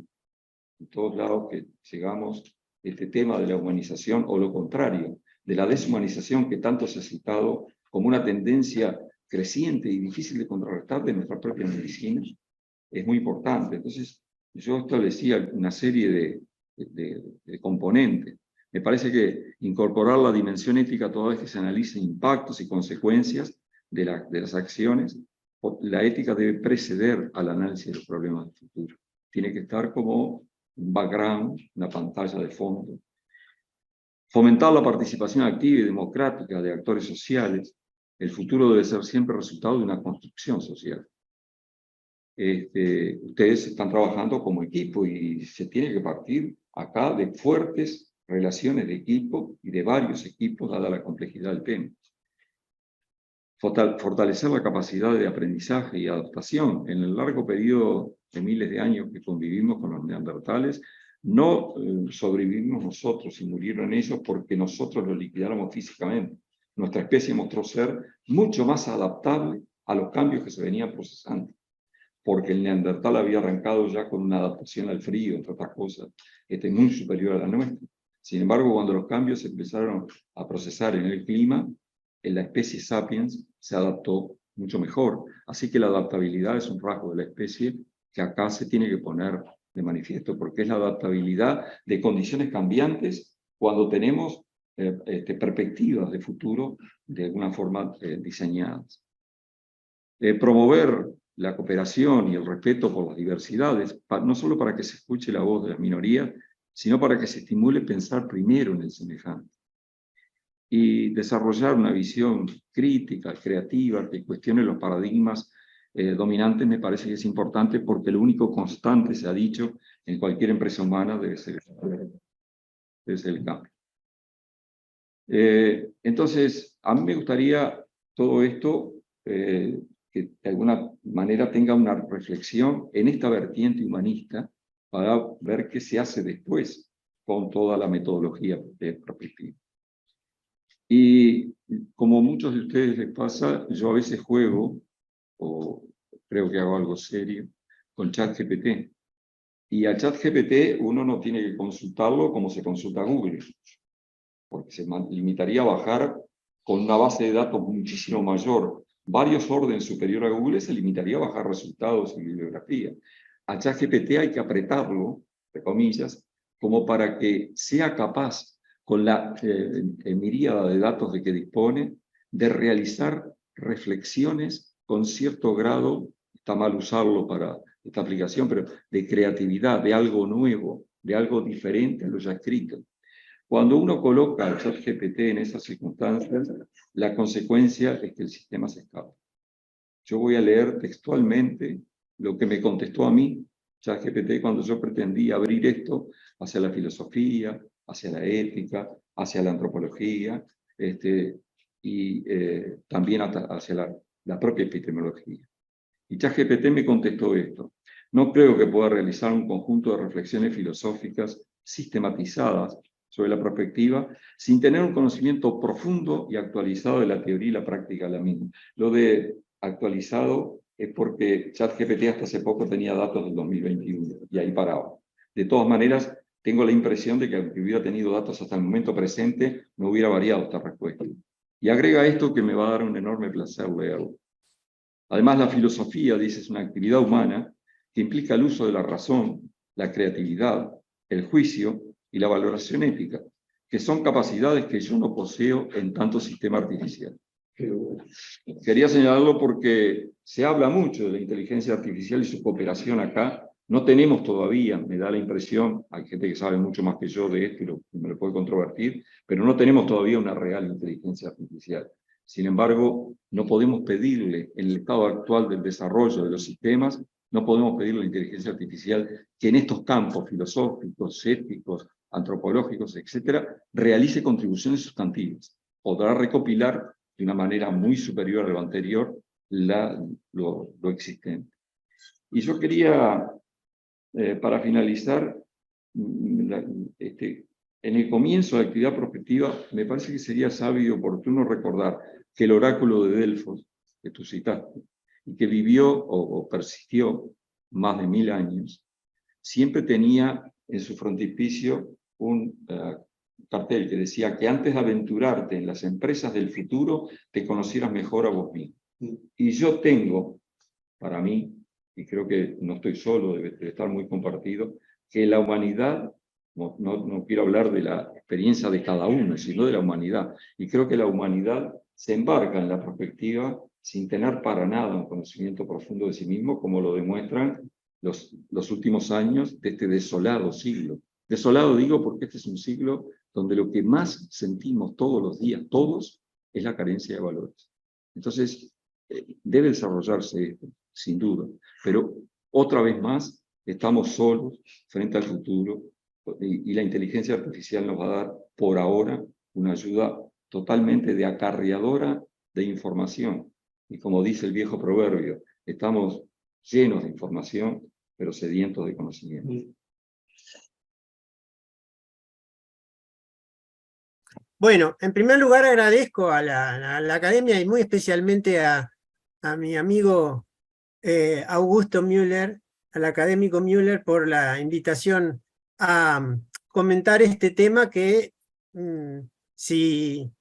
en todos lados que llegamos, este tema de la humanización, o lo contrario, de la deshumanización que tanto se ha citado como una tendencia creciente y difícil de contrarrestar de nuestra propia medicina, es muy importante. Entonces, yo establecía una serie de componentes. Me parece que incorporar la dimensión ética toda vez que se analicen impactos y consecuencias de las acciones, la ética debe preceder al análisis de los problemas del futuro. Tiene que estar como un background, una pantalla de fondo. Fomentar la participación activa y democrática de actores sociales. El futuro debe ser siempre resultado de una construcción social. Ustedes están trabajando como equipo y se tiene que partir acá de fuertes relaciones de equipo y de varios equipos, dada la complejidad del tema. Fortalecer la capacidad de aprendizaje y adaptación. En el largo periodo de miles de años que convivimos con los neandertales, no sobrevivimos nosotros y murieron ellos porque nosotros los liquidáramos físicamente. Nuestra especie mostró ser mucho más adaptable a los cambios que se venían procesando, porque el neandertal había arrancado ya con una adaptación al frío, entre otras cosas, muy superior a la nuestra. Sin embargo, cuando los cambios se empezaron a procesar en el clima, en la especie sapiens se adaptó mucho mejor. Así que la adaptabilidad es un rasgo de la especie que acá se tiene que poner de manifiesto, porque es la adaptabilidad de condiciones cambiantes cuando tenemos perspectivas de futuro de alguna forma diseñadas. Promover la cooperación y el respeto por las diversidades, no solo para que se escuche la voz de las minorías, sino para que se estimule pensar primero en el semejante. Y desarrollar una visión crítica, creativa, que cuestione los paradigmas dominantes, me parece que es importante, porque lo único constante, se ha dicho, en cualquier empresa humana debe ser el cambio. Entonces, a mí me gustaría todo esto que de alguna manera tenga una reflexión en esta vertiente humanista para ver qué se hace después con toda la metodología prospectiva. Y como muchos de ustedes les pasa, yo a veces juego, o creo que hago algo serio, con ChatGPT. Y a ChatGPT uno no tiene que consultarlo como se consulta a Google, porque se limitaría a bajar con una base de datos muchísimo mayor, varios órdenes superior a Google, se limitaría a bajar resultados y bibliografía. A ChatGPT hay que apretarlo, entre comillas, como para que sea capaz, con la miríada de datos de que dispone, de realizar reflexiones con cierto grado, está mal usarlo para esta aplicación, pero de creatividad, de algo nuevo, de algo diferente a lo ya escrito. Cuando uno coloca al ChatGPT en esas circunstancias, la consecuencia es que el sistema se escapa. Yo voy a leer textualmente lo que me contestó a mí ChatGPT cuando yo pretendí abrir esto hacia la filosofía, hacia la ética, hacia la antropología, y también hacia la propia epistemología. Y ChatGPT me contestó esto: no creo que pueda realizar un conjunto de reflexiones filosóficas sistematizadas sobre la perspectiva sin tener un conocimiento profundo y actualizado de la teoría y la práctica de la misma. Lo de actualizado es porque ChatGPT hasta hace poco tenía datos del 2021 y ahí paraba. De todas maneras, tengo la impresión de que aunque hubiera tenido datos hasta el momento presente, no hubiera variado esta respuesta. Y agrega esto que me va a dar un enorme placer leerlo. Además, la filosofía, dice, es una actividad humana que implica el uso de la razón, la creatividad, el juicio y la valoración ética, que son capacidades que yo no poseo en tanto sistema artificial. Quería señalarlo porque se habla mucho de la inteligencia artificial y su cooperación acá. No tenemos todavía, me da la impresión, hay gente que sabe mucho más que yo de esto y me lo puede controvertir, pero no tenemos todavía una real inteligencia artificial. Sin embargo, no podemos pedirle, en el estado actual del desarrollo de los sistemas, no podemos pedirle a la inteligencia artificial que en estos campos filosóficos, éticos, antropológicos, etcétera, realice contribuciones sustantivas. Podrá recopilar de una manera muy superior a lo anterior lo existente. Y yo quería, para finalizar, en el comienzo de la actividad prospectiva, me parece que sería sabio y oportuno recordar que el oráculo de Delfos, que tú citaste, y que vivió o persistió más de 1000 años, siempre tenía en su frontispicio un cartel que decía que antes de aventurarte en las empresas del futuro, te conocieras mejor a vos mismo. Y yo tengo, para mí, y creo que no estoy solo, debe estar muy compartido, que la humanidad, no quiero hablar de la experiencia de cada uno, sino de la humanidad. Y creo que la humanidad se embarca en la perspectiva sin tener para nada un conocimiento profundo de sí mismo, como lo demuestran los últimos años de este desolado siglo. Desolado digo porque este es un siglo donde lo que más sentimos todos los días, todos, es la carencia de valores. Entonces, debe desarrollarse esto, sin duda, pero otra vez más estamos solos frente al futuro y la inteligencia artificial nos va a dar por ahora una ayuda totalmente de acarreadora de información. Y como dice el viejo proverbio, estamos llenos de información, pero sedientos de conocimiento. Bueno, en primer lugar agradezco a la academia y muy especialmente a mi amigo Augusto Müller, al académico Müller, por la invitación a comentar este tema que si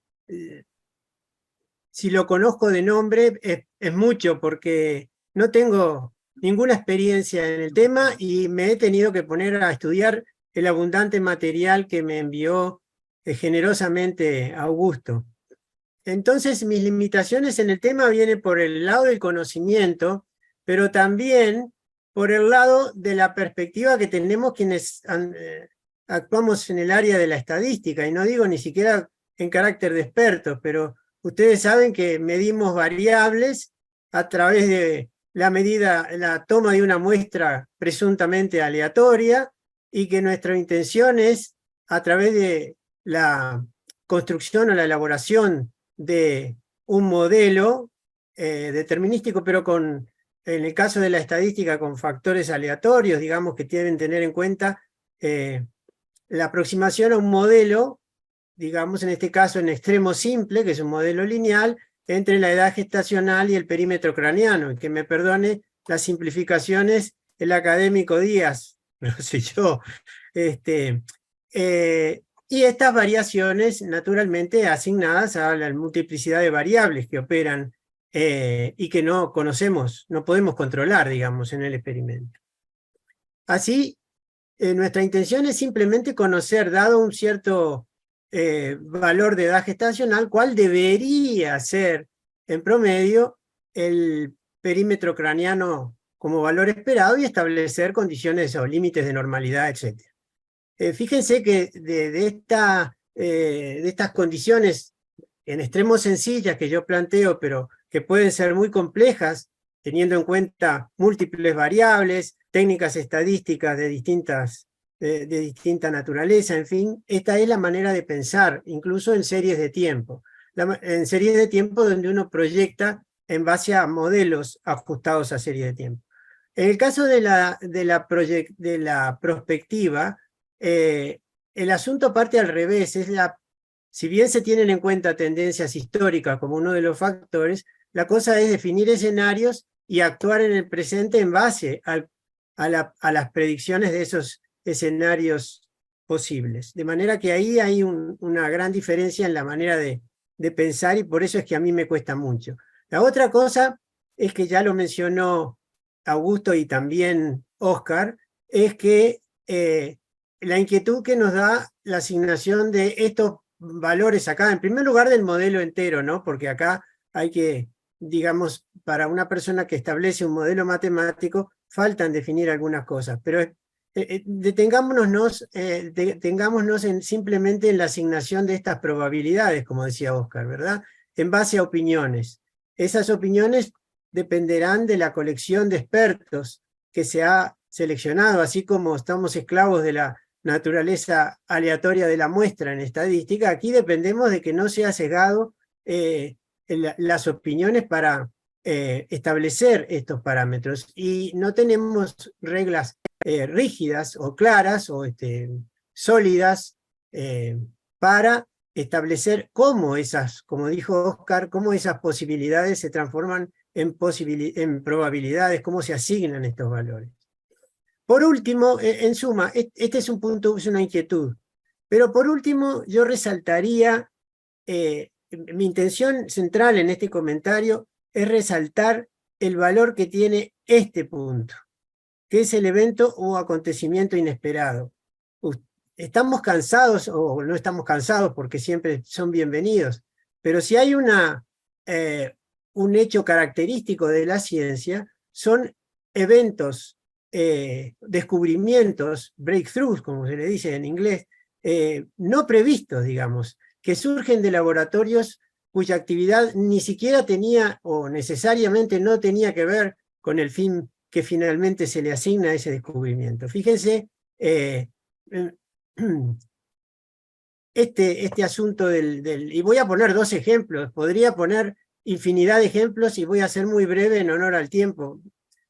lo conozco de nombre es mucho, porque no tengo ninguna experiencia en el tema y me he tenido que poner a estudiar el abundante material que me envió generosamente Augusto. Entonces mis limitaciones en el tema vienen por el lado del conocimiento, pero también por el lado de la perspectiva que tenemos quienes actuamos en el área de la estadística, y no digo ni siquiera en carácter de expertos, pero ustedes saben que medimos variables a través de la toma de una muestra presuntamente aleatoria, y que nuestra intención es, a través de la construcción o la elaboración de un modelo determinístico, pero en el caso de la estadística, con factores aleatorios, digamos, que deben tener en cuenta la aproximación a un modelo, digamos, en este caso en extremo simple, que es un modelo lineal, entre la edad gestacional y el perímetro craneano. Y que me perdone las simplificaciones el académico Díaz, no sé yo. Y estas variaciones, naturalmente, asignadas a la multiplicidad de variables que operan y que no conocemos, no podemos controlar, digamos, en el experimento. Así, nuestra intención es simplemente conocer, dado un cierto valor de edad gestacional, cuál debería ser, en promedio, el perímetro craneano como valor esperado, y establecer condiciones o límites de normalidad, etc. Fíjense que de estas condiciones en extremos sencillas que yo planteo, pero que pueden ser muy complejas, teniendo en cuenta múltiples variables, técnicas estadísticas de distinta naturaleza, en fin, esta es la manera de pensar, incluso en series de tiempo. En series de tiempo donde uno proyecta en base a modelos ajustados a series de tiempo. En el caso de la prospectiva, el asunto parte al revés. Si bien se tienen en cuenta tendencias históricas como uno de los factores, la cosa es definir escenarios y actuar en el presente en base a las predicciones de esos escenarios posibles. De manera que ahí hay una gran diferencia en la manera de pensar, y por eso es que a mí me cuesta mucho. La otra cosa es que ya lo mencionó Augusto y también Oscar, es que la inquietud que nos da la asignación de estos valores acá, en primer lugar del modelo entero, ¿no? Porque acá hay que, digamos, para una persona que establece un modelo matemático, faltan definir algunas cosas, pero detengámonos simplemente en la asignación de estas probabilidades, como decía Oscar, ¿verdad? En base a opiniones. Esas opiniones dependerán de la colección de expertos que se ha seleccionado, así como estamos esclavos de la naturaleza aleatoria de la muestra en estadística. Aquí dependemos de que no sea sesgado las opiniones para establecer estos parámetros, y no tenemos reglas rígidas o claras o sólidas para establecer cómo esas, como dijo Oscar, cómo esas posibilidades se transforman en probabilidades, cómo se asignan estos valores. Por último, en suma, este es un punto, es una inquietud, pero por último yo resaltaría, mi intención central en este comentario es resaltar el valor que tiene este punto, que es el evento o acontecimiento inesperado. Estamos cansados, o no estamos cansados porque siempre son bienvenidos, pero si hay un hecho característico de la ciencia, son eventos, descubrimientos, breakthroughs, como se le dice en inglés, no previstos, digamos, que surgen de laboratorios cuya actividad ni siquiera tenía o necesariamente no tenía que ver con el fin que finalmente se le asigna a ese descubrimiento. Fíjense, este asunto y voy a poner dos ejemplos, podría poner infinidad de ejemplos y voy a ser muy breve en honor al tiempo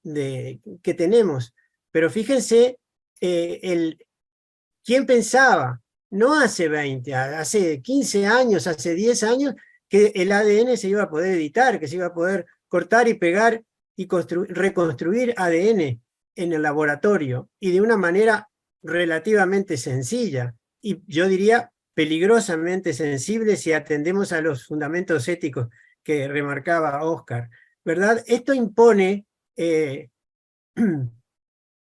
que tenemos, pero fíjense, ¿quién pensaba? No hace 20, hace 15 años, hace 10 años, que el ADN se iba a poder editar, que se iba a poder cortar y pegar y reconstruir ADN en el laboratorio, y de una manera relativamente sencilla, y yo diría peligrosamente sensible si atendemos a los fundamentos éticos que remarcaba Oscar, ¿verdad? Esto impone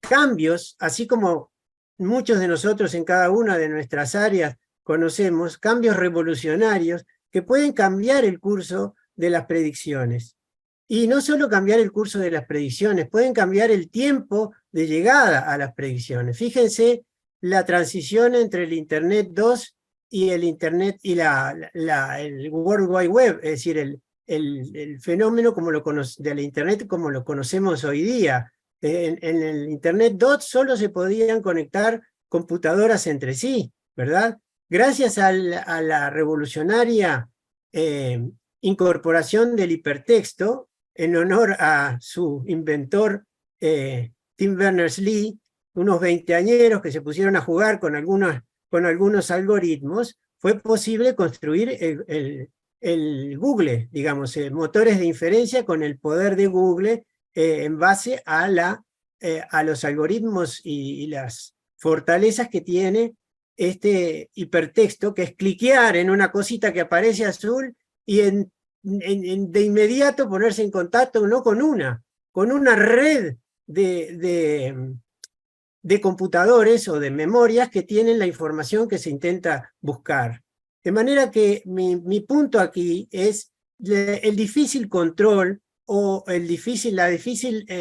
cambios, así como muchos de nosotros en cada una de nuestras áreas conocemos, cambios revolucionarios que pueden cambiar el curso de las predicciones. Y no solo cambiar el curso de las predicciones, pueden cambiar el tiempo de llegada a las predicciones. Fíjense la transición entre el Internet 2 y el Internet y el World Wide Web, es decir, el fenómeno de la Internet como lo conocemos hoy día. En el Internet 2 solo se podían conectar computadoras entre sí, ¿verdad? Gracias a la revolucionaria incorporación del hipertexto, en honor a su inventor Tim Berners-Lee, unos veinteañeros que se pusieron a jugar con algunos algoritmos, fue posible construir el Google, digamos, motores de inferencia con el poder de Google en base a los algoritmos y las fortalezas que tiene este hipertexto, que es cliquear en una cosita que aparece azul y de inmediato ponerse en contacto no con una red de computadores o de memorias que tienen la información que se intenta buscar. De manera que mi punto aquí es el difícil control o la difícil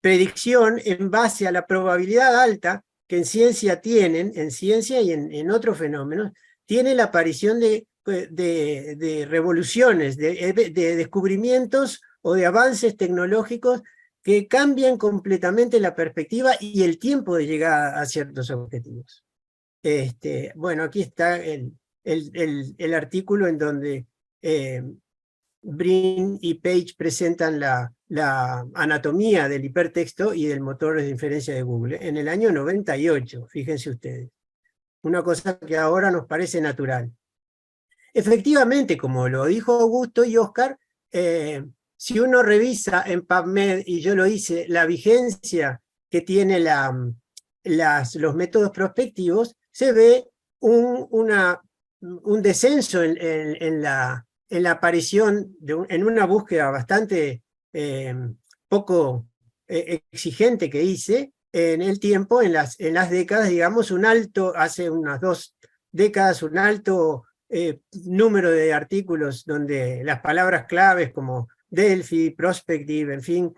predicción en base a la probabilidad alta que en ciencia y en otros fenómenos, tiene la aparición de revoluciones, de descubrimientos o de avances tecnológicos que cambian completamente la perspectiva y el tiempo de llegada a ciertos objetivos. Bueno, aquí está el artículo en donde Brin y Page presentan la anatomía del hipertexto y del motor de inferencia de Google en el año 98, fíjense ustedes. Una cosa que ahora nos parece natural. Efectivamente, como lo dijo Augusto y Oscar, si uno revisa en PubMed, y yo lo hice, la vigencia que tiene los métodos prospectivos, se ve un descenso en la aparición, en una búsqueda bastante poco exigente que hice en el tiempo, en las décadas, digamos, hace unas 2 décadas, un alto número de artículos donde las palabras claves como Delphi, Prospective, en fin,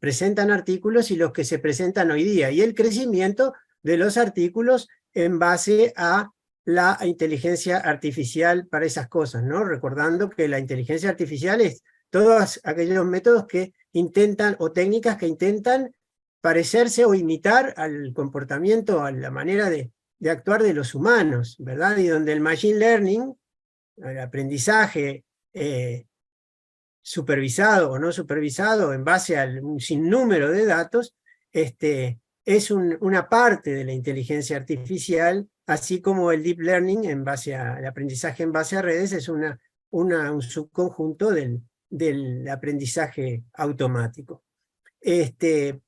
presentan artículos y los que se presentan hoy día, y el crecimiento de los artículos en base a la inteligencia artificial para esas cosas, ¿no? Recordando que la inteligencia artificial es todos aquellos métodos que intentan, o técnicas que intentan parecerse o imitar al comportamiento, a la manera de actuar de los humanos, ¿verdad? Y donde el machine learning, el aprendizaje supervisado o no supervisado en base a un sinnúmero de datos, es una parte de la inteligencia artificial, así como el deep learning el aprendizaje en base a redes es un subconjunto del aprendizaje automático.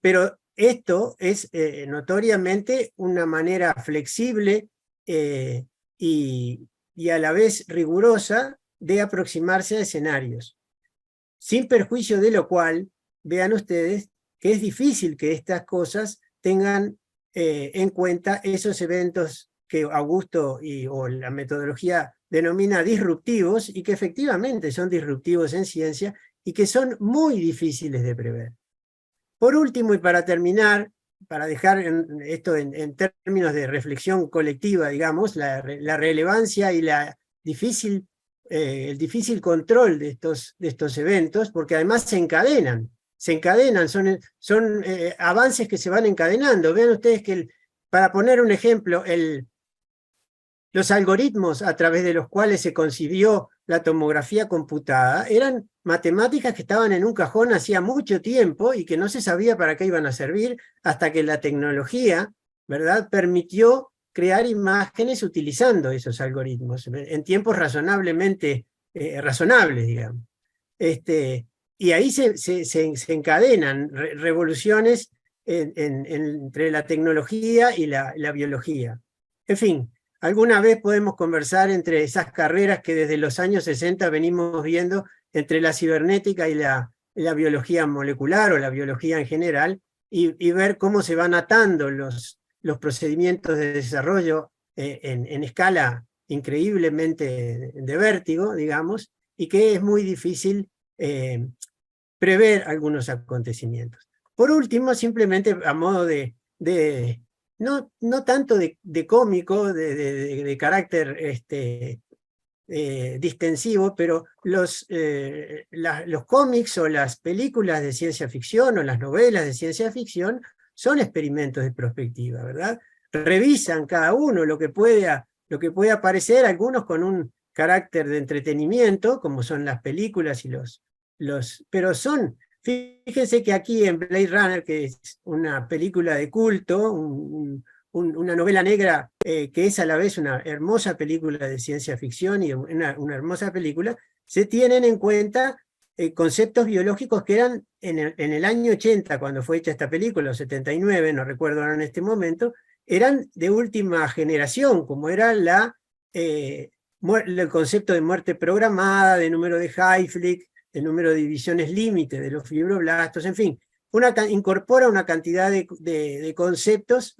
Pero esto es notoriamente una manera flexible y a la vez rigurosa de aproximarse a escenarios, sin perjuicio de lo cual, vean ustedes que es difícil que estas cosas tengan en cuenta esos eventos que Augusto o la metodología denomina disruptivos, y que efectivamente son disruptivos en ciencia y que son muy difíciles de prever. Por último, y para terminar, para dejar esto en términos de reflexión colectiva, digamos, la relevancia y el difícil control de estos eventos, porque además se encadenan, son avances que se van encadenando. Vean ustedes que, para poner un ejemplo, los algoritmos a través de los cuales se concibió la tomografía computada eran matemáticas que estaban en un cajón hacía mucho tiempo y que no se sabía para qué iban a servir, hasta que la tecnología, ¿verdad?, permitió crear imágenes utilizando esos algoritmos en tiempos razonablemente razonables, digamos. Y ahí se encadenan revoluciones entre la tecnología y la biología. En fin, alguna vez podemos conversar entre esas carreras que desde los años 60 venimos viendo entre la cibernética y la biología molecular o la biología en general, y ver cómo se van atando los procedimientos de desarrollo en escala increíblemente de vértigo, digamos, y que es muy difícil prever algunos acontecimientos. Por último, simplemente a modo no tanto de cómico, de carácter distensivo, pero los cómics o las películas de ciencia ficción o las novelas de ciencia ficción son experimentos de prospectiva, ¿verdad? Revisan cada uno lo que puede aparecer, algunos con un carácter de entretenimiento, como son las películas y pero fíjense que aquí en Blade Runner, que es una película de culto, una novela negra que es a la vez una hermosa película de ciencia ficción y una hermosa película, se tienen en cuenta conceptos biológicos que eran en el año 80, cuando fue hecha esta película, o 79, no recuerdo ahora en este momento, eran de última generación, como era el concepto de muerte programada, de número de Hayflick, el número de divisiones límite de los fibroblastos, en fin, incorpora una cantidad de conceptos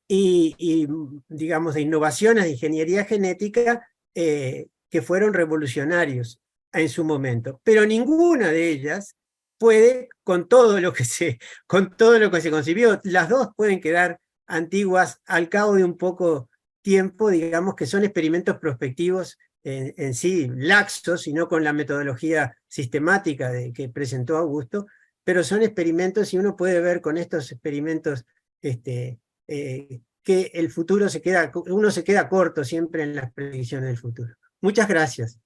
y, digamos, de innovaciones de ingeniería genética que fueron revolucionarios en su momento, pero ninguna de ellas puede, con todo lo que se concibió, las dos pueden quedar antiguas al cabo de un poco tiempo, digamos que son experimentos prospectivos en sí laxos, y no con la metodología sistemática que presentó Augusto, pero son experimentos, y uno puede ver con estos experimentos que el futuro uno se queda corto siempre en las predicciones del futuro. Muchas gracias.